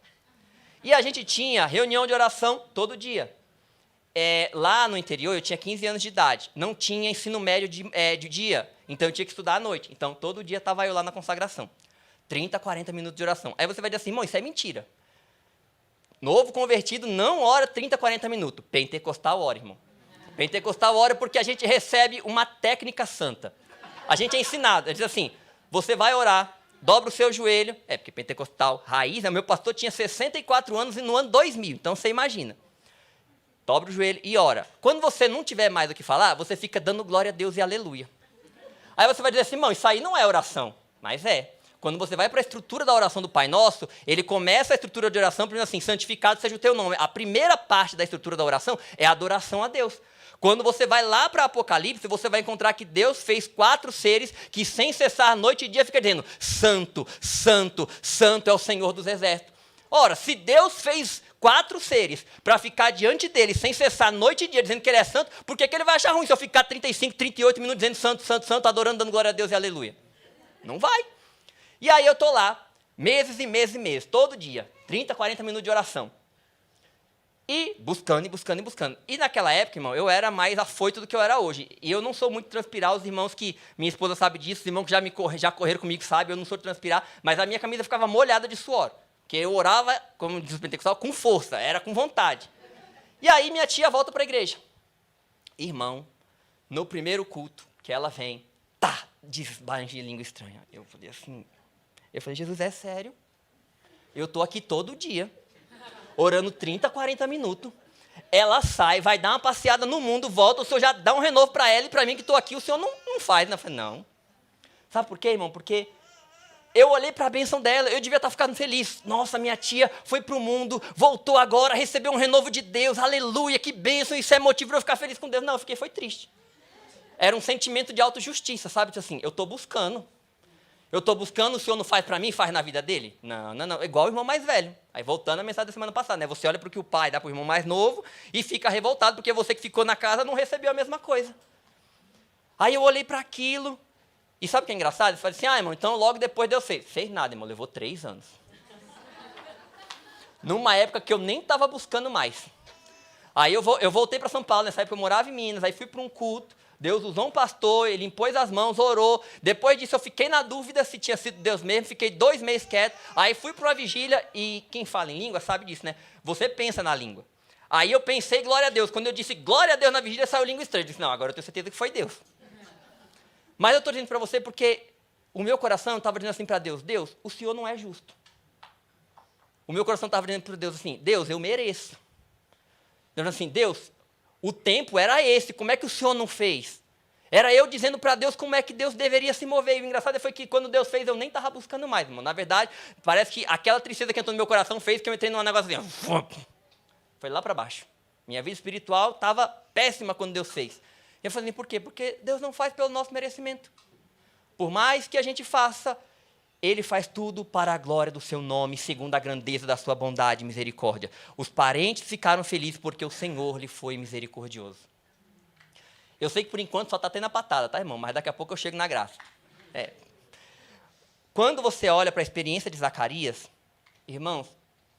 E a gente tinha reunião de oração todo dia. Lá no interior, eu tinha 15 anos de idade. Não tinha ensino médio de dia. Então, eu tinha que estudar à noite. Então, todo dia estava eu lá na consagração. 30, 40 minutos de oração. Aí você vai dizer assim, irmão, isso é mentira. Novo convertido não ora 30, 40 minutos. Pentecostal ora, irmão. Pentecostal ora porque a gente recebe uma técnica santa. A gente é ensinado. Ele diz assim, você vai orar, dobra o seu joelho. Porque pentecostal raiz, né? Meu pastor tinha 64 anos no ano 2000. Então, você imagina. Dobra o joelho e ora. Quando você não tiver mais o que falar, você fica dando glória a Deus e aleluia. Aí você vai dizer assim, irmão, isso aí não é oração. Mas é. Quando você vai para a estrutura da oração do Pai Nosso, ele começa a estrutura de oração dizendo assim, santificado seja o teu nome. A primeira parte da estrutura da oração é a adoração a Deus. Quando você vai lá para Apocalipse, você vai encontrar que Deus fez 4 seres que sem cessar noite e dia fica dizendo, santo, santo, santo é o Senhor dos exércitos. Ora, se Deus fez 4 seres para ficar diante dele sem cessar noite e dia dizendo que ele é santo, por que ele vai achar ruim se eu ficar 35, 38 minutos dizendo santo, santo, santo, adorando, dando glória a Deus e aleluia? Não vai. E aí eu estou lá, meses e meses e meses, todo dia, 30, 40 minutos de oração. E buscando, e buscando, e buscando. E naquela época, irmão, eu era mais afoito do que eu era hoje. E eu não sou muito de transpirar, os irmãos que, minha esposa sabe disso, os irmãos que já correram comigo sabem, eu não sou de transpirar, mas a minha camisa ficava molhada de suor. Porque eu orava, como diz o pentecostal, com força, era com vontade. E aí minha tia volta para a igreja. Irmão, no primeiro culto que ela vem, desbanha de língua estranha. Eu falei assim, Jesus, é sério? Eu estou aqui todo dia, orando 30, 40 minutos. Ela sai, vai dar uma passeada no mundo, volta, o senhor já dá um renovo para ela e para mim que estou aqui, o senhor não faz. Eu falei, não. Sabe por quê, irmão? Porque eu olhei para a bênção dela, eu devia estar ficando feliz. Nossa, minha tia foi para o mundo, voltou agora, recebeu um renovo de Deus, aleluia, que bênção, isso é motivo para eu ficar feliz com Deus. Não, foi triste. Era um sentimento de autojustiça, sabe? Assim, eu estou buscando, o senhor não faz para mim, faz na vida dele? Não, igual o irmão mais velho. Aí voltando à mensagem da semana passada, né? Você olha para o que o pai dá para o irmão mais novo e fica revoltado porque você que ficou na casa não recebeu a mesma coisa. Aí eu olhei para aquilo. E sabe o que é engraçado? Ele fala assim, irmão, então logo depois Deus fez. Fez nada, irmão, levou 3 anos. Numa época que eu nem estava buscando mais. Aí eu voltei para São Paulo, nessa época eu morava em Minas, aí fui para um culto, Deus usou um pastor, ele impôs as mãos, orou. Depois disso eu fiquei na dúvida se tinha sido Deus mesmo, fiquei 2 meses quieto. Aí fui para uma vigília e quem fala em língua sabe disso, né? Você pensa na língua. Aí eu pensei, glória a Deus. Quando eu disse glória a Deus na vigília, saiu língua estranha. Eu disse, não, agora eu tenho certeza que foi Deus. Mas eu estou dizendo para você porque o meu coração estava dizendo assim para Deus, Deus, o Senhor não é justo. O meu coração estava dizendo para Deus assim, Deus, eu mereço. Dizendo assim, Deus, o tempo era esse, como é que o Senhor não fez? Era eu dizendo para Deus como é que Deus deveria se mover. E o engraçado foi que quando Deus fez, eu nem estava buscando mais, irmão. Na verdade, parece que aquela tristeza que entrou no meu coração fez que eu entrei num negócio assim, foi lá para baixo. Minha vida espiritual estava péssima quando Deus fez. Eu falei, por quê? Porque Deus não faz pelo nosso merecimento. Por mais que a gente faça, Ele faz tudo para a glória do seu nome, segundo a grandeza da sua bondade e misericórdia. Os parentes ficaram felizes porque o Senhor lhe foi misericordioso. Eu sei que por enquanto só está tendo a patada, tá, irmão? Mas daqui a pouco eu chego na graça. Quando você olha para a experiência de Zacarias, irmãos,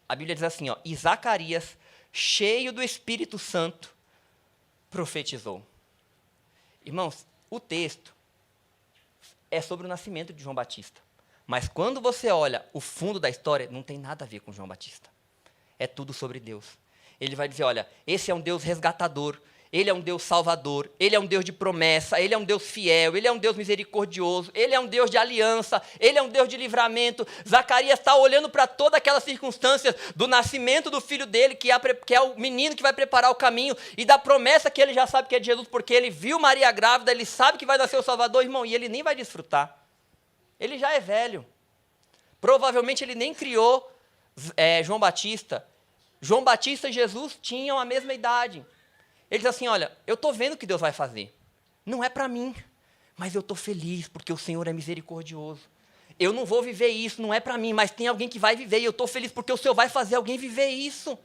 a Bíblia diz assim, e Zacarias, cheio do Espírito Santo, profetizou. Irmãos, o texto é sobre o nascimento de João Batista. Mas quando você olha o fundo da história, não tem nada a ver com João Batista. É tudo sobre Deus. Ele vai dizer, olha, esse é um Deus resgatador. Ele é um Deus salvador, Ele é um Deus de promessa, Ele é um Deus fiel, Ele é um Deus misericordioso, Ele é um Deus de aliança, Ele é um Deus de livramento. Zacarias está olhando para todas aquelas circunstâncias do nascimento do filho dele, que é o menino que vai preparar o caminho, e da promessa que ele já sabe que é de Jesus, porque ele viu Maria grávida, ele sabe que vai nascer o Salvador, irmão, e ele nem vai desfrutar. Ele já é velho. Provavelmente ele nem criou João Batista. João Batista e Jesus tinham a mesma idade. Ele diz assim, olha, eu estou vendo o que Deus vai fazer. Não é para mim, mas eu estou feliz, porque o Senhor é misericordioso. Eu não vou viver isso, não é para mim, mas tem alguém que vai viver, e eu estou feliz, porque o Senhor vai fazer alguém viver isso.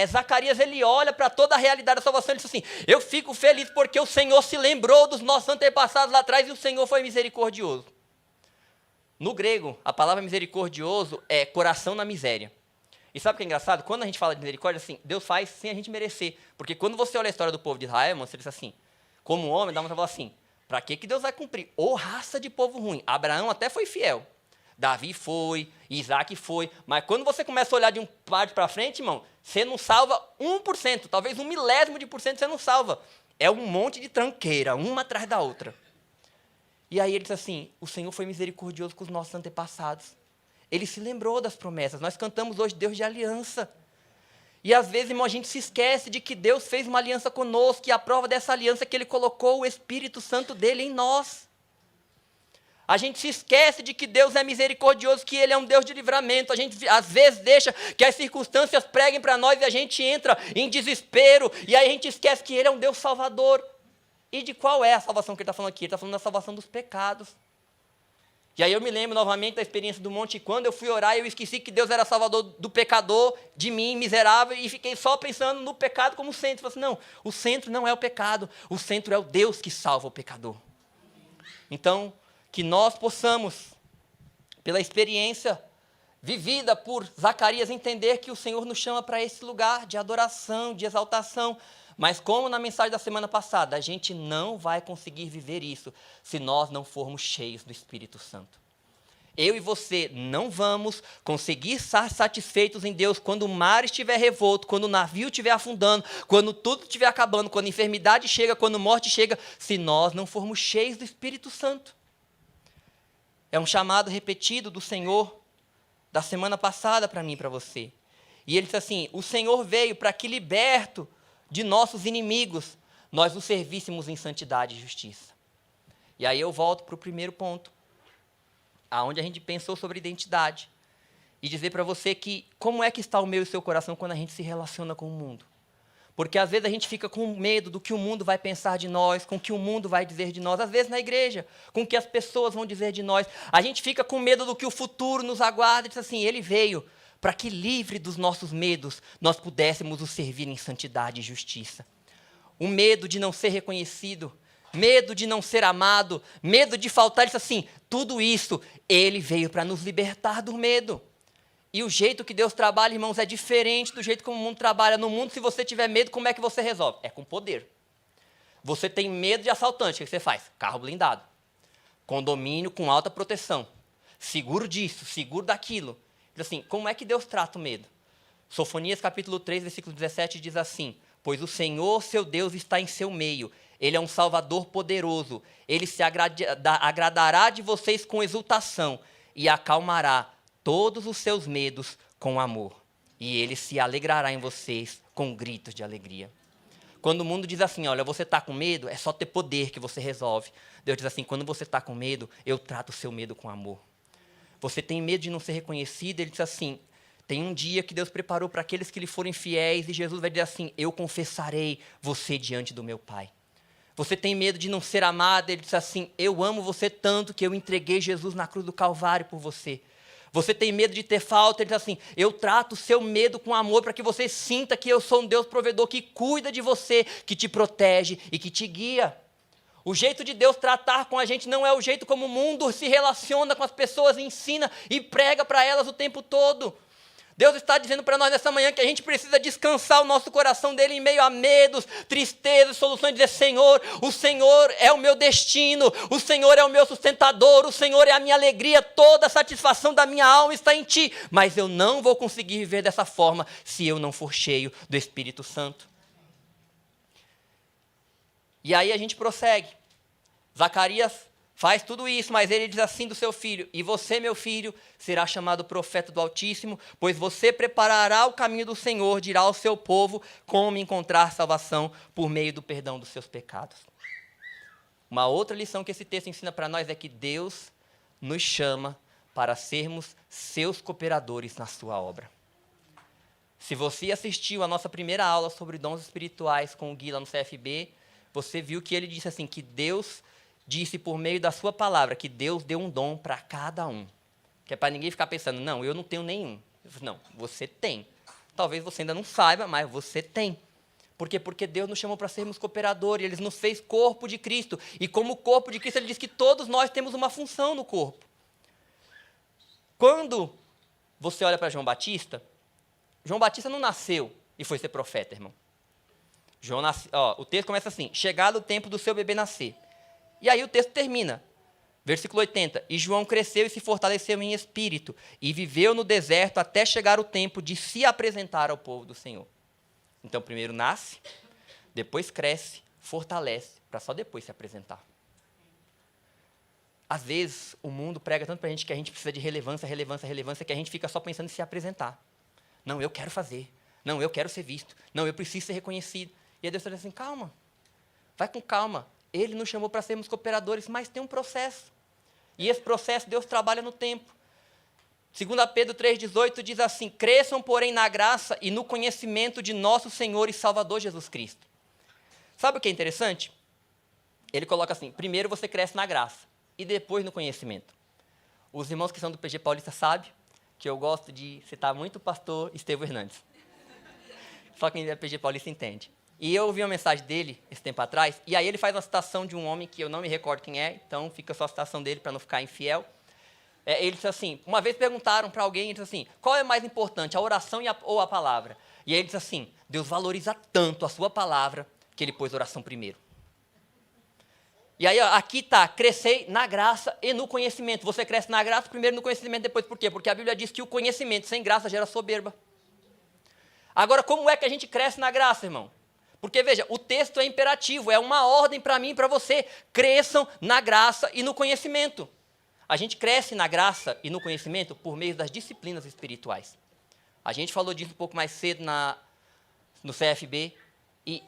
Zacarias, ele olha para toda a realidade da salvação, ele diz assim, eu fico feliz, porque o Senhor se lembrou dos nossos antepassados lá atrás, e o Senhor foi misericordioso. No grego, a palavra misericordioso é coração na miséria. E sabe o que é engraçado? Quando a gente fala de misericórdia, assim, Deus faz sem a gente merecer. Porque quando você olha a história do povo de Israel, você diz assim, como homem, dá uma falar assim, para que Deus vai cumprir? Ô raça de povo ruim. Abraão até foi fiel. Davi foi, Isaac foi. Mas quando você começa a olhar de um parte para frente, irmão, você não salva 1%, talvez 0,01% você não salva. É um monte de tranqueira, uma atrás da outra. E aí ele diz assim, o Senhor foi misericordioso com os nossos antepassados. Ele se lembrou das promessas. Nós cantamos hoje Deus de aliança. E às vezes, irmão, a gente se esquece de que Deus fez uma aliança conosco, e a prova dessa aliança é que Ele colocou o Espírito Santo dEle em nós. A gente se esquece de que Deus é misericordioso, que Ele é um Deus de livramento. A gente às vezes deixa que as circunstâncias preguem para nós e a gente entra em desespero, e aí a gente esquece que Ele é um Deus salvador. E de qual é a salvação que Ele está falando aqui? Ele está falando da salvação dos pecados. E aí eu me lembro novamente da experiência do monte, e quando eu fui orar, eu esqueci que Deus era salvador do pecador, de mim, miserável, e fiquei só pensando no pecado como centro. Eu falei assim, não, o centro não é o pecado, o centro é o Deus que salva o pecador. Então, que nós possamos, pela experiência vivida por Zacarias, entender que o Senhor nos chama para esse lugar de adoração, de exaltação. Mas como na mensagem da semana passada, a gente não vai conseguir viver isso se nós não formos cheios do Espírito Santo. Eu e você não vamos conseguir estar satisfeitos em Deus quando o mar estiver revolto, quando o navio estiver afundando, quando tudo estiver acabando, quando a enfermidade chega, quando a morte chega, se nós não formos cheios do Espírito Santo. É um chamado repetido do Senhor da semana passada para mim e para você. E ele diz assim, o Senhor veio para que liberto de nossos inimigos, nós o servíssemos em santidade e justiça. E aí eu volto para o primeiro ponto, aonde a gente pensou sobre identidade, e dizer para você que como é que está o meu e o seu coração quando a gente se relaciona com o mundo. Porque às vezes a gente fica com medo do que o mundo vai pensar de nós, com o que o mundo vai dizer de nós, às vezes na igreja, com o que as pessoas vão dizer de nós. A gente fica com medo do que o futuro nos aguarda, e diz assim, ele veio para que, livre dos nossos medos, nós pudéssemos o servir em santidade e justiça. O medo de não ser reconhecido, medo de não ser amado, medo de faltar, isso assim, tudo isso, Ele veio para nos libertar do medo. E o jeito que Deus trabalha, irmãos, é diferente do jeito como o mundo trabalha. No mundo, se você tiver medo, como é que você resolve? É com poder. Você tem medo de assaltante, o que você faz? Carro blindado. Condomínio com alta proteção. Seguro disso, seguro daquilo. Assim, como é que Deus trata o medo? Sofonias capítulo 3, versículo 17 diz assim, pois o Senhor, seu Deus, está em seu meio. Ele é um Salvador poderoso. Ele se agradará de vocês com exultação e acalmará todos os seus medos com amor. E Ele se alegrará em vocês com gritos de alegria. Quando o mundo diz assim, olha, você está com medo, é só ter poder que você resolve. Deus diz assim, quando você está com medo, eu trato o seu medo com amor. Você tem medo de não ser reconhecido? Ele diz assim, tem um dia que Deus preparou para aqueles que lhe forem fiéis, e Jesus vai dizer assim, eu confessarei você diante do meu Pai. Você tem medo de não ser amado? Ele diz assim, eu amo você tanto que eu entreguei Jesus na cruz do Calvário por você. Você tem medo de ter falta? Ele diz assim, eu trato o seu medo com amor para que você sinta que eu sou um Deus provedor que cuida de você, que te protege e que te guia. O jeito de Deus tratar com a gente não é o jeito como o mundo se relaciona com as pessoas, ensina e prega para elas o tempo todo. Deus está dizendo para nós nessa manhã que a gente precisa descansar o nosso coração dele em meio a medos, tristezas, soluções, dizer, Senhor, o Senhor é o meu destino, o Senhor é o meu sustentador, o Senhor é a minha alegria, toda a satisfação da minha alma está em Ti, mas eu não vou conseguir viver dessa forma se eu não for cheio do Espírito Santo. E aí a gente prossegue. Zacarias faz tudo isso, mas ele diz assim do seu filho: e você, meu filho, será chamado profeta do Altíssimo, pois você preparará o caminho do Senhor, dirá ao seu povo como encontrar salvação por meio do perdão dos seus pecados. Uma outra lição que esse texto ensina para nós é que Deus nos chama para sermos seus cooperadores na sua obra. Se você assistiu a nossa primeira aula sobre dons espirituais com o Gui lá no CFB, você viu que ele disse assim, que Deus disse por meio da sua palavra, que Deus deu um dom para cada um. Que é para ninguém ficar pensando, não, eu não tenho nenhum. Não, você tem. Talvez você ainda não saiba, mas você tem. Por quê? Porque Deus nos chamou para sermos cooperadores, Ele nos fez corpo de Cristo. E como corpo de Cristo, Ele diz que todos nós temos uma função no corpo. Quando você olha para João Batista não nasceu e foi ser profeta, irmão. O texto começa assim, chegado o tempo do seu bebê nascer. E aí o texto termina, versículo 80, e João cresceu e se fortaleceu em espírito, e viveu no deserto até chegar o tempo de se apresentar ao povo do Senhor. Então, primeiro nasce, depois cresce, fortalece, para só depois se apresentar. Às vezes, o mundo prega tanto para a gente que a gente precisa de relevância, que a gente fica só pensando em se apresentar. Não, eu quero fazer. Não, eu quero ser visto. Não, eu preciso ser reconhecido. E aí Deus está dizendo assim, calma, vai com calma. Ele nos chamou para sermos cooperadores, mas tem um processo. E esse processo Deus trabalha no tempo. 2 Pedro 3,18 diz assim, cresçam, porém, na graça e no conhecimento de nosso Senhor e Salvador Jesus Cristo. Sabe o que é interessante? Ele coloca assim, primeiro você cresce na graça e depois no conhecimento. Os irmãos que são do PG Paulista sabem que eu gosto de citar muito o pastor Estevão Hernandes. Só quem é PG Paulista entende. E eu ouvi uma mensagem dele, esse tempo atrás, e aí ele faz uma citação de um homem que eu não me recordo quem é, então fica só a citação dele para não ficar infiel. Ele disse assim, uma vez perguntaram para alguém, ele disse assim, qual é mais importante, a oração ou a palavra? E aí ele disse assim, Deus valoriza tanto a sua palavra, que ele pôs a oração primeiro. E aí aqui está, crescer na graça e no conhecimento. Você cresce na graça primeiro, no conhecimento depois. Por quê? Porque a Bíblia diz que o conhecimento sem graça gera soberba. Agora, como é que a gente cresce na graça, irmão? Porque, veja, o texto é imperativo, é uma ordem para mim e para você. Cresçam na graça e no conhecimento. A gente cresce na graça e no conhecimento por meio das disciplinas espirituais. A gente falou disso um pouco mais cedo no CFB. E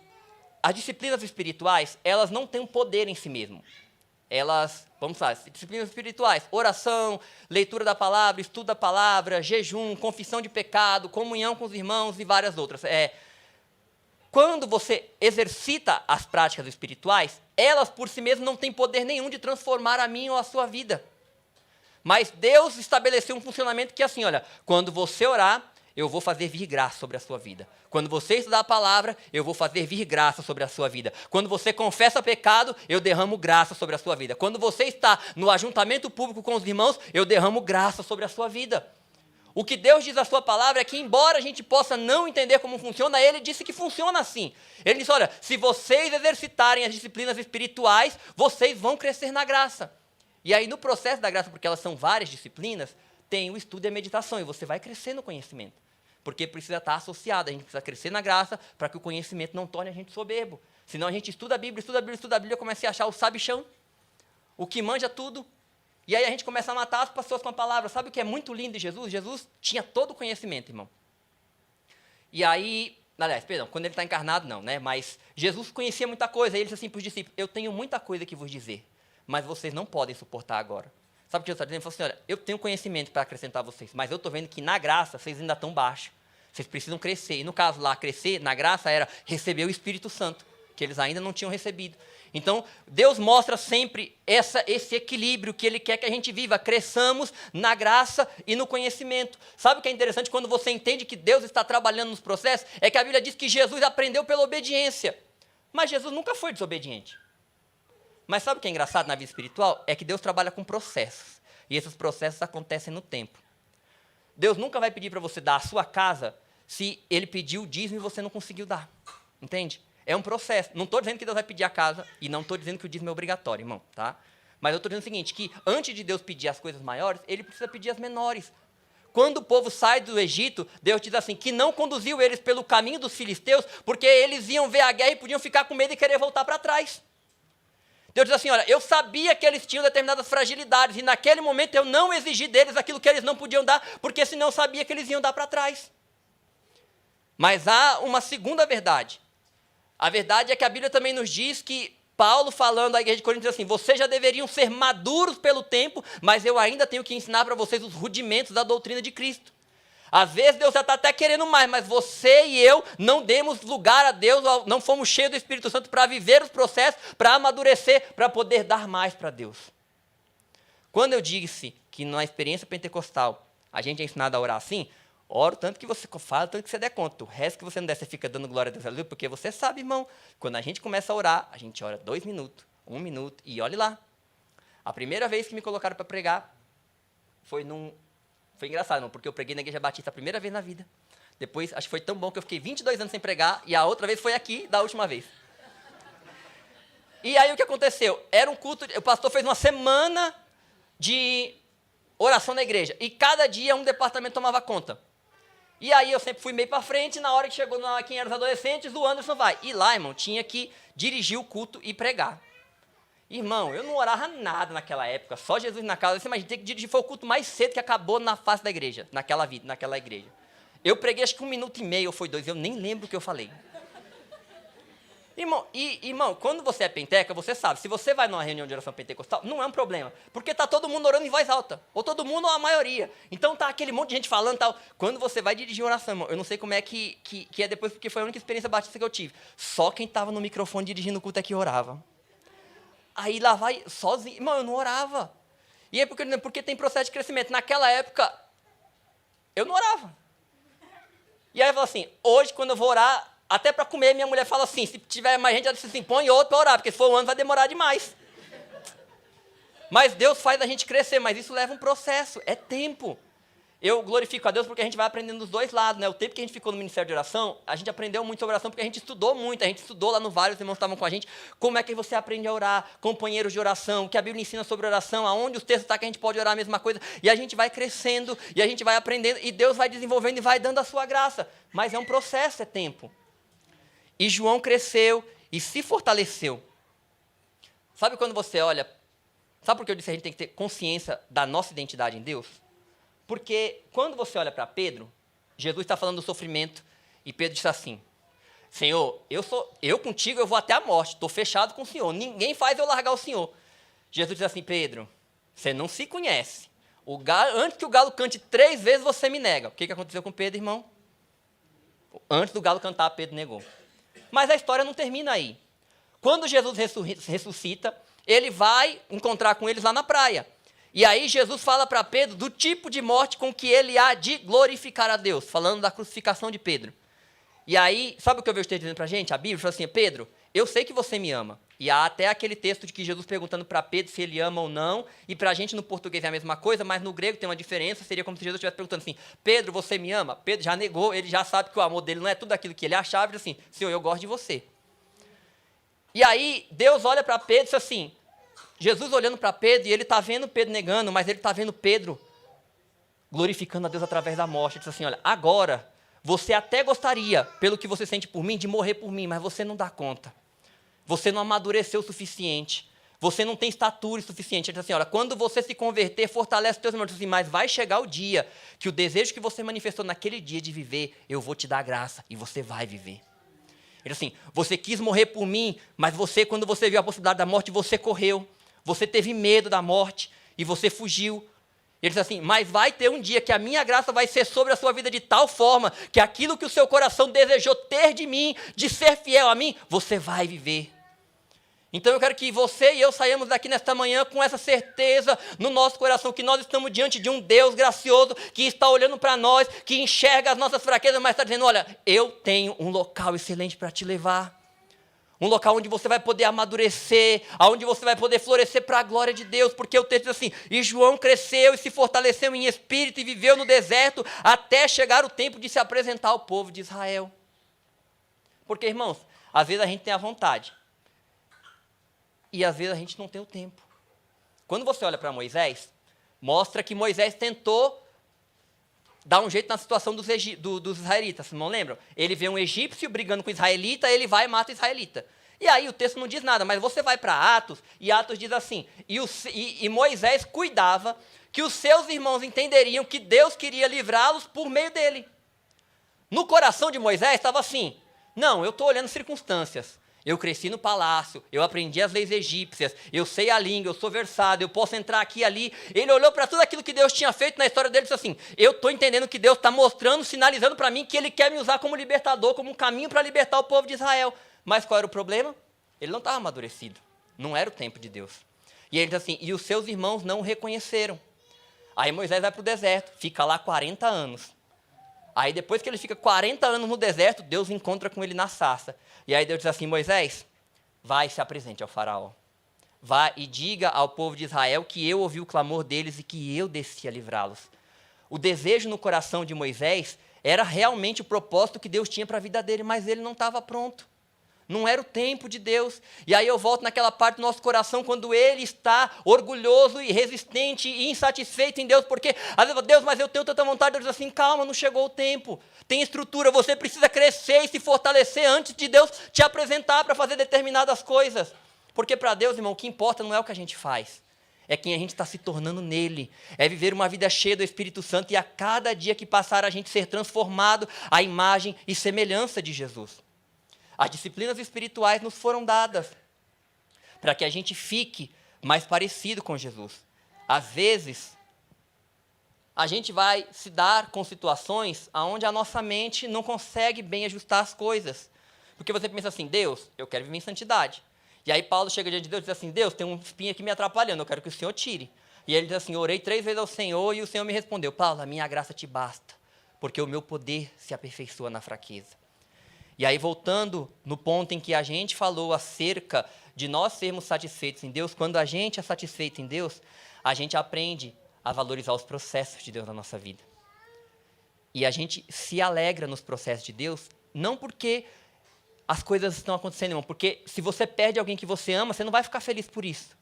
as disciplinas espirituais, elas não têm um poder em si mesmo. Elas, vamos lá, disciplinas espirituais, oração, leitura da palavra, estudo da palavra, jejum, confissão de pecado, comunhão com os irmãos e várias outras. Quando você exercita as práticas espirituais, elas por si mesmas não têm poder nenhum de transformar a minha ou a sua vida. Mas Deus estabeleceu um funcionamento que é assim, olha, quando você orar, eu vou fazer vir graça sobre a sua vida. Quando você estudar a palavra, eu vou fazer vir graça sobre a sua vida. Quando você confessa pecado, eu derramo graça sobre a sua vida. Quando você está no ajuntamento público com os irmãos, eu derramo graça sobre a sua vida. O que Deus diz na sua palavra é que, embora a gente possa não entender como funciona, Ele disse que funciona assim. Ele disse, olha, se vocês exercitarem as disciplinas espirituais, vocês vão crescer na graça. E aí, no processo da graça, porque elas são várias disciplinas, tem o estudo e a meditação, e você vai crescer no conhecimento. Porque precisa estar associado, a gente precisa crescer na graça para que o conhecimento não torne a gente soberbo. Senão a gente estuda a Bíblia, começa a achar o sabichão, o que manja tudo. E aí a gente começa a matar as pessoas com a palavra. Sabe o que é muito lindo de Jesus? Jesus tinha todo o conhecimento, irmão. E aí, quando ele está encarnado, não, né? Mas Jesus conhecia muita coisa. Aí ele disse assim para os discípulos, eu tenho muita coisa que vos dizer, mas vocês não podem suportar agora. Sabe o que Jesus está dizendo? Ele falou assim, olha, eu tenho conhecimento para acrescentar a vocês, mas eu estou vendo que na graça vocês ainda estão baixos. Vocês precisam crescer. E no caso lá, crescer na graça era receber o Espírito Santo, que eles ainda não tinham recebido. Então, Deus mostra sempre esse equilíbrio que Ele quer que a gente viva. Cresçamos na graça e no conhecimento. Sabe o que é interessante quando você entende que Deus está trabalhando nos processos? É que a Bíblia diz que Jesus aprendeu pela obediência. Mas Jesus nunca foi desobediente. Mas sabe o que é engraçado na vida espiritual? É que Deus trabalha com processos. E esses processos acontecem no tempo. Deus nunca vai pedir para você dar a sua casa se Ele pediu o dízimo e você não conseguiu dar. Entende? É um processo. Não estou dizendo que Deus vai pedir a casa e não estou dizendo que o dízimo é obrigatório, irmão. Tá? Mas eu estou dizendo o seguinte, que antes de Deus pedir as coisas maiores, Ele precisa pedir as menores. Quando o povo sai do Egito, Deus diz assim, que não conduziu eles pelo caminho dos filisteus, porque eles iam ver a guerra e podiam ficar com medo e querer voltar para trás. Deus diz assim, olha, eu sabia que eles tinham determinadas fragilidades e naquele momento eu não exigi deles aquilo que eles não podiam dar, porque senão eu sabia que eles iam dar para trás. Mas há uma segunda verdade. A verdade é que a Bíblia também nos diz que Paulo, falando à igreja de Corinto, diz assim, vocês já deveriam ser maduros pelo tempo, mas eu ainda tenho que ensinar para vocês os rudimentos da doutrina de Cristo. Às vezes Deus já está até querendo mais, mas você e eu não demos lugar a Deus, não fomos cheios do Espírito Santo para viver os processos, para amadurecer, para poder dar mais para Deus. Quando eu disse que na experiência pentecostal a gente é ensinado a orar assim, ora o tanto que você fala, tanto que você der conta. O resto que você não der, você fica dando glória a Deus, aleluia, porque você sabe, irmão, quando a gente começa a orar, a gente ora 2 minutos, 1 minuto, e olhe lá. A primeira vez que me colocaram para pregar foi engraçado, irmão, porque eu preguei na Igreja Batista a primeira vez na vida. Depois, acho que foi tão bom que eu fiquei 22 anos sem pregar, e a outra vez foi aqui, da última vez. E aí o que aconteceu? Era um culto, o pastor fez uma semana de oração na igreja, e cada dia um departamento tomava conta. E aí eu sempre fui meio para frente, na hora que chegou quem eram os adolescentes, o Anderson vai. E lá, irmão, tinha que dirigir o culto e pregar. Irmão, eu não orava nada naquela época, só Jesus na casa. Você imagina, ter que dirigir, foi o culto mais cedo que acabou na face da igreja, naquela igreja. Eu preguei acho que 1 minuto e meio, ou foi 2, eu nem lembro o que eu falei. Irmão, quando você é penteca, você sabe, se você vai numa reunião de oração pentecostal, não é um problema, porque está todo mundo orando em voz alta, ou todo mundo ou a maioria. Então tá aquele monte de gente falando e tal. Quando você vai dirigir uma oração, irmão, eu não sei como é que é depois, porque foi a única experiência batista que eu tive. Só quem estava no microfone dirigindo o culto é que orava. Aí lá vai sozinho. Irmão, eu não orava. E é porque tem processo de crescimento. Naquela época, eu não orava. E aí eu falo assim, hoje quando eu vou orar, até para comer, minha mulher fala assim, se tiver mais gente, ela diz assim, põe outro para orar, porque se for um ano vai demorar demais. Mas Deus faz a gente crescer, mas isso leva um processo, é tempo. Eu glorifico a Deus porque a gente vai aprendendo dos dois lados, né? O tempo que a gente ficou no Ministério de Oração, a gente aprendeu muito sobre oração porque a gente estudou muito, a gente estudou lá no Vale, os irmãos estavam com a gente, como é que você aprende a orar, companheiros de oração, o que a Bíblia ensina sobre oração, aonde os textos estão que a gente pode orar a mesma coisa, e a gente vai crescendo, e a gente vai aprendendo, e Deus vai desenvolvendo e vai dando a sua graça, mas é um processo, é tempo. E João cresceu e se fortaleceu. Sabe quando você olha, sabe por que eu disse que a gente tem que ter consciência da nossa identidade em Deus? Porque quando você olha para Pedro, Jesus está falando do sofrimento, e Pedro diz assim, Senhor, eu contigo eu vou até a morte, estou fechado com o Senhor, ninguém faz eu largar o Senhor. Jesus diz assim, Pedro, você não se conhece, antes que o galo cante 3 vezes você me nega. O que aconteceu com Pedro, irmão? Antes do galo cantar, Pedro negou. Mas a história não termina aí. Quando Jesus ressuscita, ele vai encontrar com eles lá na praia. E aí Jesus fala para Pedro do tipo de morte com que ele há de glorificar a Deus, falando da crucificação de Pedro. E aí, sabe o que eu vejo o texto dizendo para a gente? A Bíblia fala assim, Pedro, eu sei que você me ama. E há até aquele texto de que Jesus perguntando para Pedro se ele ama ou não, e para a gente no português é a mesma coisa, mas no grego tem uma diferença, seria como se Jesus estivesse perguntando assim, Pedro, você me ama? Pedro já negou, ele já sabe que o amor dele não é tudo aquilo que ele achava, e diz assim, Senhor, eu gosto de você. E aí, Deus olha para Pedro e diz assim, Jesus olhando para Pedro, e ele está vendo Pedro negando, mas ele está vendo Pedro glorificando a Deus através da morte. Ele diz assim, olha, agora, você até gostaria, pelo que você sente por mim, de morrer por mim, mas você não dá conta. Você não amadureceu o suficiente. Você não tem estatura suficiente. Ele diz assim, olha, quando você se converter, fortalece os teus irmãos. Ele diz assim, mas vai chegar o dia que o desejo que você manifestou naquele dia de viver, eu vou te dar graça e você vai viver. Ele diz assim, você quis morrer por mim, mas você, quando você viu a possibilidade da morte, você correu. Você teve medo da morte e você fugiu. Ele diz assim, mas vai ter um dia que a minha graça vai ser sobre a sua vida de tal forma que aquilo que o seu coração desejou ter de mim, de ser fiel a mim, você vai viver. Então eu quero que você e eu saímos daqui nesta manhã com essa certeza no nosso coração, que nós estamos diante de um Deus gracioso, que está olhando para nós, que enxerga as nossas fraquezas, mas está dizendo, olha, eu tenho um local excelente para te levar. Um local onde você vai poder amadurecer, onde você vai poder florescer para a glória de Deus, porque o texto diz assim, e João cresceu e se fortaleceu em espírito e viveu no deserto até chegar o tempo de se apresentar ao povo de Israel. Porque, irmãos, às vezes a gente tem a vontade, e às vezes a gente não tem o tempo. Quando você olha para Moisés, mostra que Moisés tentou dar um jeito na situação dos israelitas, vocês não lembram? Ele vê um egípcio brigando com o israelita, ele vai e mata o israelita. E aí o texto não diz nada, mas você vai para Atos, e Atos diz assim, e Moisés cuidava que os seus irmãos entenderiam que Deus queria livrá-los por meio dele. No coração de Moisés estava assim, não, eu estou olhando circunstâncias, eu cresci no palácio, eu aprendi as leis egípcias, eu sei a língua, eu sou versado, eu posso entrar aqui e ali. Ele olhou para tudo aquilo que Deus tinha feito na história dele e disse assim, eu estou entendendo que Deus está mostrando, sinalizando para mim que Ele quer me usar como libertador, como um caminho para libertar o povo de Israel. Mas qual era o problema? Ele não estava amadurecido, não era o tempo de Deus. E ele diz assim, e os seus irmãos não o reconheceram. Aí Moisés vai para o deserto, fica lá 40 anos. Aí depois que ele fica 40 anos no deserto, Deus encontra com ele na sarça. E aí Deus diz assim, Moisés, vai e se apresente ao faraó. Vá e diga ao povo de Israel que eu ouvi o clamor deles e que eu desci a livrá-los. O desejo no coração de Moisés era realmente o propósito que Deus tinha para a vida dele, mas ele não estava pronto. Não era o tempo de Deus. E aí eu volto naquela parte do nosso coração, quando ele está orgulhoso e resistente e insatisfeito em Deus, porque às vezes, Deus, mas eu tenho tanta vontade, Deus diz assim, calma, não chegou o tempo. Tem estrutura, você precisa crescer e se fortalecer antes de Deus te apresentar para fazer determinadas coisas. Porque para Deus, irmão, o que importa não é o que a gente faz, é quem a gente está se tornando nele, é viver uma vida cheia do Espírito Santo e a cada dia que passar a gente ser transformado à imagem e semelhança de Jesus. As disciplinas espirituais nos foram dadas para que a gente fique mais parecido com Jesus. Às vezes, a gente vai se dar com situações onde a nossa mente não consegue bem ajustar as coisas. Porque você pensa assim, Deus, eu quero viver em santidade. E aí Paulo chega diante de Deus e diz assim, Deus, tem um espinho aqui me atrapalhando, eu quero que o Senhor tire. E ele diz assim, orei 3 vezes ao Senhor e o Senhor me respondeu, Paulo, a minha graça te basta, porque o meu poder se aperfeiçoa na fraqueza. E aí, voltando no ponto em que a gente falou acerca de nós sermos satisfeitos em Deus, quando a gente é satisfeito em Deus, a gente aprende a valorizar os processos de Deus na nossa vida. E a gente se alegra nos processos de Deus, não porque as coisas estão acontecendo, irmão, porque se você perde alguém que você ama, você não vai ficar feliz por isso.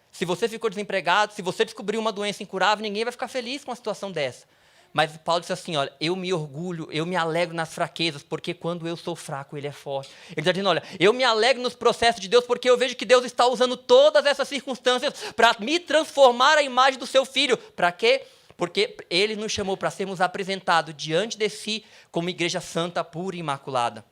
Se você ficou desempregado, se você descobriu uma doença incurável, ninguém vai ficar feliz com uma situação dessa. Mas Paulo disse assim, olha, eu me orgulho, eu me alegro nas fraquezas, porque quando eu sou fraco, Ele é forte. Ele está dizendo, olha, eu me alegro nos processos de Deus, porque eu vejo que Deus está usando todas essas circunstâncias para me transformar à imagem do seu Filho. Para quê? Porque Ele nos chamou para sermos apresentados diante de si como igreja santa, pura e imaculada.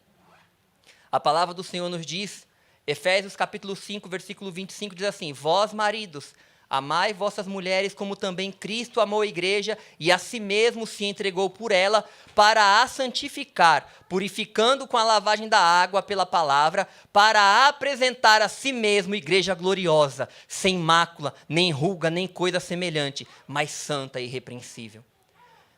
A palavra do Senhor nos diz, Efésios capítulo 5, versículo 25, diz assim, vós, maridos, amai vossas mulheres como também Cristo amou a igreja e a si mesmo se entregou por ela para a santificar, purificando com a lavagem da água pela palavra, para apresentar a si mesmo igreja gloriosa, sem mácula, nem ruga, nem coisa semelhante, mas santa e irrepreensível.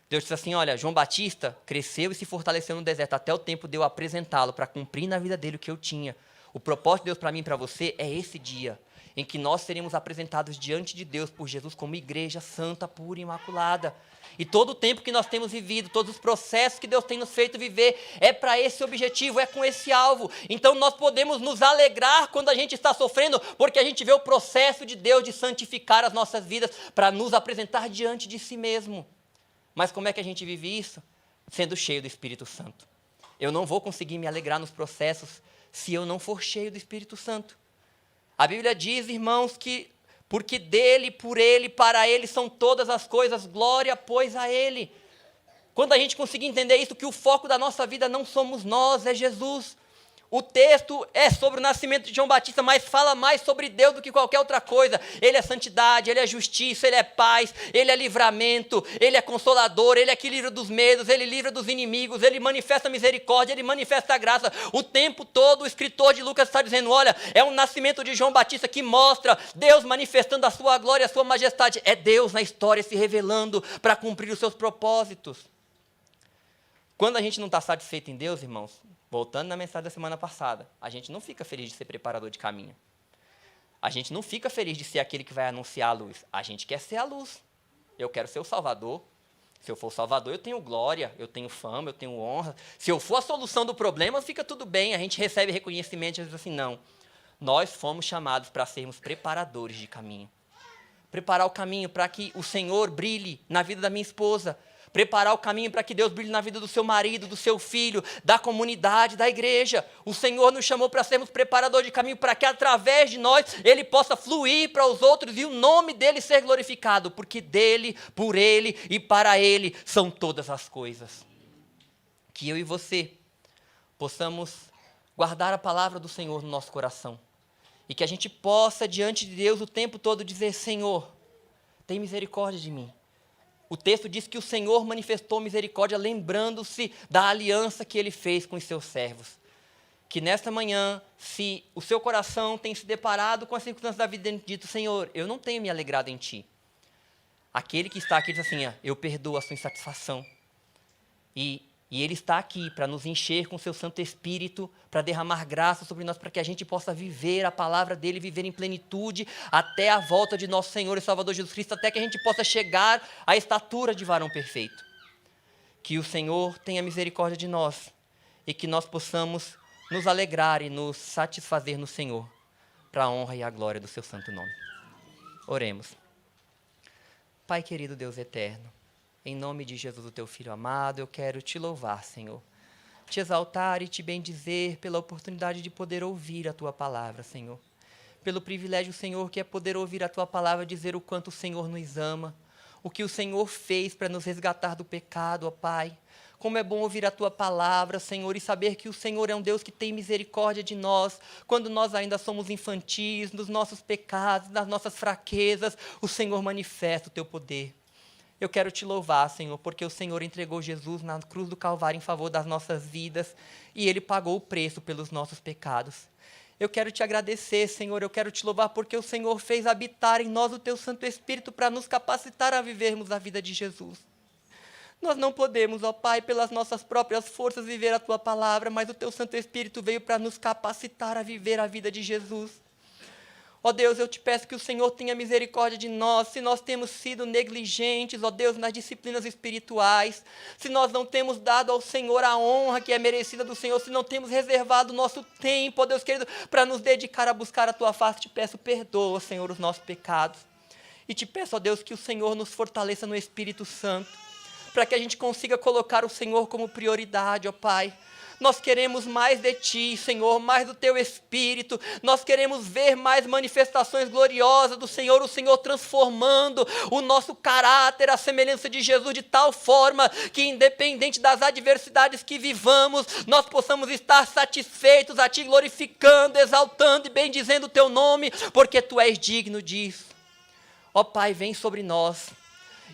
Deus disse assim, olha, João Batista cresceu e se fortaleceu no deserto até o tempo de eu apresentá-lo para cumprir na vida dele o que eu tinha. O propósito de Deus para mim e para você é esse dia, em que nós seremos apresentados diante de Deus por Jesus como igreja santa, pura e imaculada. E todo o tempo que nós temos vivido, todos os processos que Deus tem nos feito viver, é para esse objetivo, é com esse alvo. Então nós podemos nos alegrar quando a gente está sofrendo, porque a gente vê o processo de Deus de santificar as nossas vidas para nos apresentar diante de si mesmo. Mas como é que a gente vive isso? Sendo cheio do Espírito Santo. Eu não vou conseguir me alegrar nos processos se eu não for cheio do Espírito Santo. A Bíblia diz, irmãos, que porque dele, por ele, para ele são todas as coisas, glória, pois, a ele. Quando a gente conseguir entender isso, que o foco da nossa vida não somos nós, é Jesus. O texto é sobre o nascimento de João Batista, mas fala mais sobre Deus do que qualquer outra coisa. Ele é santidade, Ele é justiça, Ele é paz, Ele é livramento, Ele é consolador, Ele é que livra dos medos, Ele livra dos inimigos, Ele manifesta misericórdia, Ele manifesta a graça. O tempo todo o escritor de Lucas está dizendo, olha, é um nascimento de João Batista que mostra Deus manifestando a sua glória, a sua majestade. É Deus na história se revelando para cumprir os seus propósitos. Quando a gente não está satisfeito em Deus, irmãos, voltando na mensagem da semana passada, a gente não fica feliz de ser preparador de caminho. A gente não fica feliz de ser aquele que vai anunciar a luz. A gente quer ser a luz. Eu quero ser o Salvador. Se eu for o Salvador, eu tenho glória, eu tenho fama, eu tenho honra. Se eu for a solução do problema, fica tudo bem. A gente recebe reconhecimento e diz assim, não. Nós fomos chamados para sermos preparadores de caminho. Preparar o caminho para que o Senhor brilhe na vida da minha esposa, preparar o caminho para que Deus brilhe na vida do seu marido, do seu filho, da comunidade, da igreja. O Senhor nos chamou para sermos preparadores de caminho, para que através de nós Ele possa fluir para os outros e o nome dEle ser glorificado, porque dEle, por Ele e para Ele são todas as coisas. Que eu e você possamos guardar a palavra do Senhor no nosso coração e que a gente possa diante de Deus o tempo todo dizer: Senhor, tem misericórdia de mim. O texto diz que o Senhor manifestou misericórdia lembrando-se da aliança que Ele fez com os seus servos. Que nesta manhã, se o seu coração tem se deparado com as circunstâncias da vida, dito: Senhor, eu não tenho me alegrado em Ti. Aquele que está aqui diz assim: eu perdoo a sua insatisfação. E Ele está aqui para nos encher com o seu Santo Espírito, para derramar graça sobre nós, para que a gente possa viver a palavra dEle, viver em plenitude, até a volta de nosso Senhor e Salvador Jesus Cristo, até que a gente possa chegar à estatura de varão perfeito. Que o Senhor tenha misericórdia de nós e que nós possamos nos alegrar e nos satisfazer no Senhor, para a honra e a glória do seu santo nome. Oremos. Pai querido, Deus eterno, em nome de Jesus, o teu Filho amado, eu quero te louvar, Senhor. Te exaltar e te bendizer pela oportunidade de poder ouvir a tua palavra, Senhor. Pelo privilégio, Senhor, que é poder ouvir a tua palavra, dizer o quanto o Senhor nos ama, o que o Senhor fez para nos resgatar do pecado, ó Pai. Como é bom ouvir a tua palavra, Senhor, e saber que o Senhor é um Deus que tem misericórdia de nós, quando nós ainda somos infantis, nos nossos pecados, nas nossas fraquezas, o Senhor manifesta o teu poder. Eu quero te louvar, Senhor, porque o Senhor entregou Jesus na cruz do Calvário em favor das nossas vidas e Ele pagou o preço pelos nossos pecados. Eu quero te agradecer, Senhor, eu quero te louvar porque o Senhor fez habitar em nós o teu Santo Espírito para nos capacitar a vivermos a vida de Jesus. Nós não podemos, ó Pai, pelas nossas próprias forças viver a tua palavra, mas o teu Santo Espírito veio para nos capacitar a viver a vida de Jesus. Ó Deus, eu te peço que o Senhor tenha misericórdia de nós, se nós temos sido negligentes, ó Deus, nas disciplinas espirituais, se nós não temos dado ao Senhor a honra que é merecida do Senhor, se não temos reservado o nosso tempo, ó Deus querido, para nos dedicar a buscar a tua face, te peço, perdoa, Senhor, os nossos pecados. E te peço, ó Deus, que o Senhor nos fortaleça no Espírito Santo, para que a gente consiga colocar o Senhor como prioridade, ó Pai. Nós queremos mais de Ti, Senhor, mais do Teu Espírito. Nós queremos ver mais manifestações gloriosas do Senhor, o Senhor transformando o nosso caráter à semelhança de Jesus, de tal forma que, independente das adversidades que vivamos, nós possamos estar satisfeitos a Ti, glorificando, exaltando e bendizendo o Teu nome, porque Tu és digno disso. Ó Pai, vem sobre nós.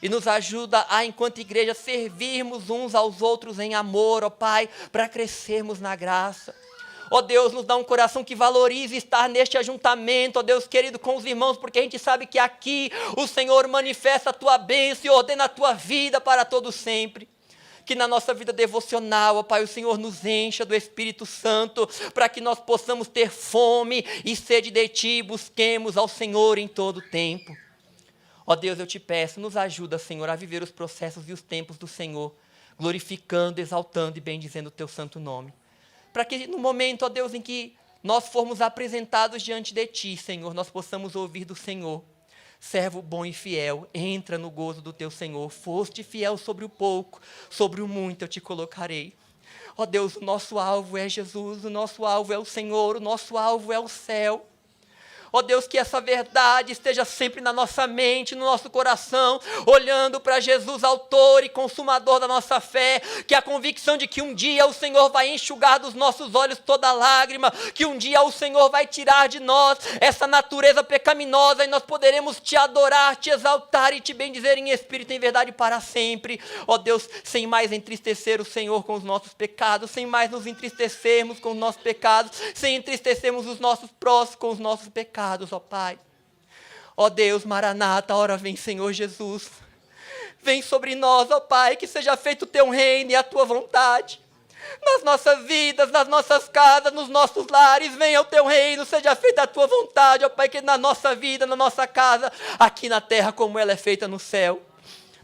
E nos ajuda a, enquanto igreja, servirmos uns aos outros em amor, ó Pai, para crescermos na graça. Ó Deus, nos dá um coração que valorize estar neste ajuntamento, ó Deus querido, com os irmãos, porque a gente sabe que aqui o Senhor manifesta a Tua bênção e ordena a Tua vida para todo sempre. Que na nossa vida devocional, ó Pai, o Senhor nos encha do Espírito Santo, para que nós possamos ter fome e sede de Ti, e busquemos ao Senhor em todo o tempo. Ó Deus, eu te peço, nos ajuda, Senhor, a viver os processos e os tempos do Senhor, glorificando, exaltando e bendizendo o Teu santo nome. Para que no momento, ó Deus, em que nós formos apresentados diante de Ti, Senhor, nós possamos ouvir do Senhor: servo bom e fiel, entra no gozo do Teu Senhor, foste fiel sobre o pouco, sobre o muito eu te colocarei. Ó Deus, o nosso alvo é Jesus, o nosso alvo é o Senhor, o nosso alvo é o céu. Ó Deus, que essa verdade esteja sempre na nossa mente, no nosso coração, olhando para Jesus, autor e consumador da nossa fé, que a convicção de que um dia o Senhor vai enxugar dos nossos olhos toda lágrima, que um dia o Senhor vai tirar de nós essa natureza pecaminosa e nós poderemos Te adorar, Te exaltar e Te bendizer em espírito e em verdade para sempre. Ó Deus, sem mais entristecer o Senhor com os nossos pecados, sem mais nos entristecermos com os nossos pecados, sem entristecermos os nossos próximos com os nossos pecados. Ó Pai, ó Deus, Maranata, ora vem Senhor Jesus, vem sobre nós, ó Pai, que seja feito o Teu reino e a Tua vontade, nas nossas vidas, nas nossas casas, nos nossos lares, venha o Teu reino, seja feita a Tua vontade, ó Pai, que na nossa vida, na nossa casa, aqui na terra como ela é feita no céu,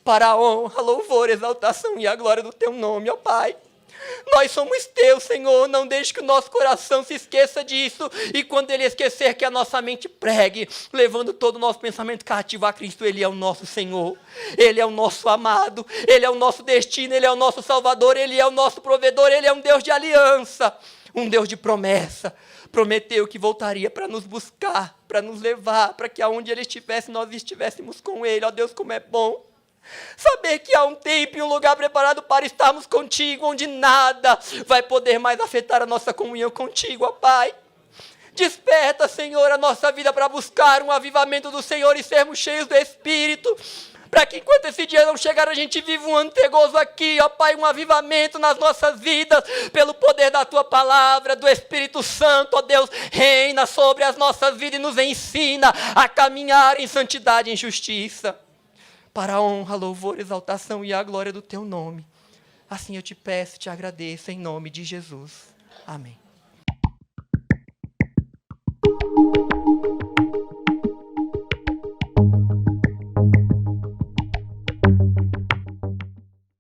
para a honra, louvor, exaltação e a glória do Teu nome, ó Pai. Nós somos teus, Senhor, não deixe que o nosso coração se esqueça disso, e quando ele esquecer, que a nossa mente pregue, levando todo o nosso pensamento cativo a Cristo. Ele é o nosso Senhor, Ele é o nosso amado, Ele é o nosso destino, Ele é o nosso Salvador, Ele é o nosso provedor, Ele é um Deus de aliança, um Deus de promessa. Prometeu que voltaria para nos buscar, para nos levar, para que aonde Ele estivesse, nós estivéssemos com Ele. Ó Deus, como é bom saber que há um tempo e um lugar preparado para estarmos contigo, onde nada vai poder mais afetar a nossa comunhão contigo, ó Pai. Desperta, Senhor, a nossa vida para buscar um avivamento do Senhor e sermos cheios do Espírito, para que enquanto esse dia não chegar, a gente viva um antegozo aqui, ó Pai, um avivamento nas nossas vidas, pelo poder da Tua palavra, do Espírito Santo, ó Deus, reina sobre as nossas vidas e nos ensina a caminhar em santidade e em justiça, para a honra, louvor, exaltação e a glória do Teu nome. Assim eu te peço e te agradeço em nome de Jesus. Amém.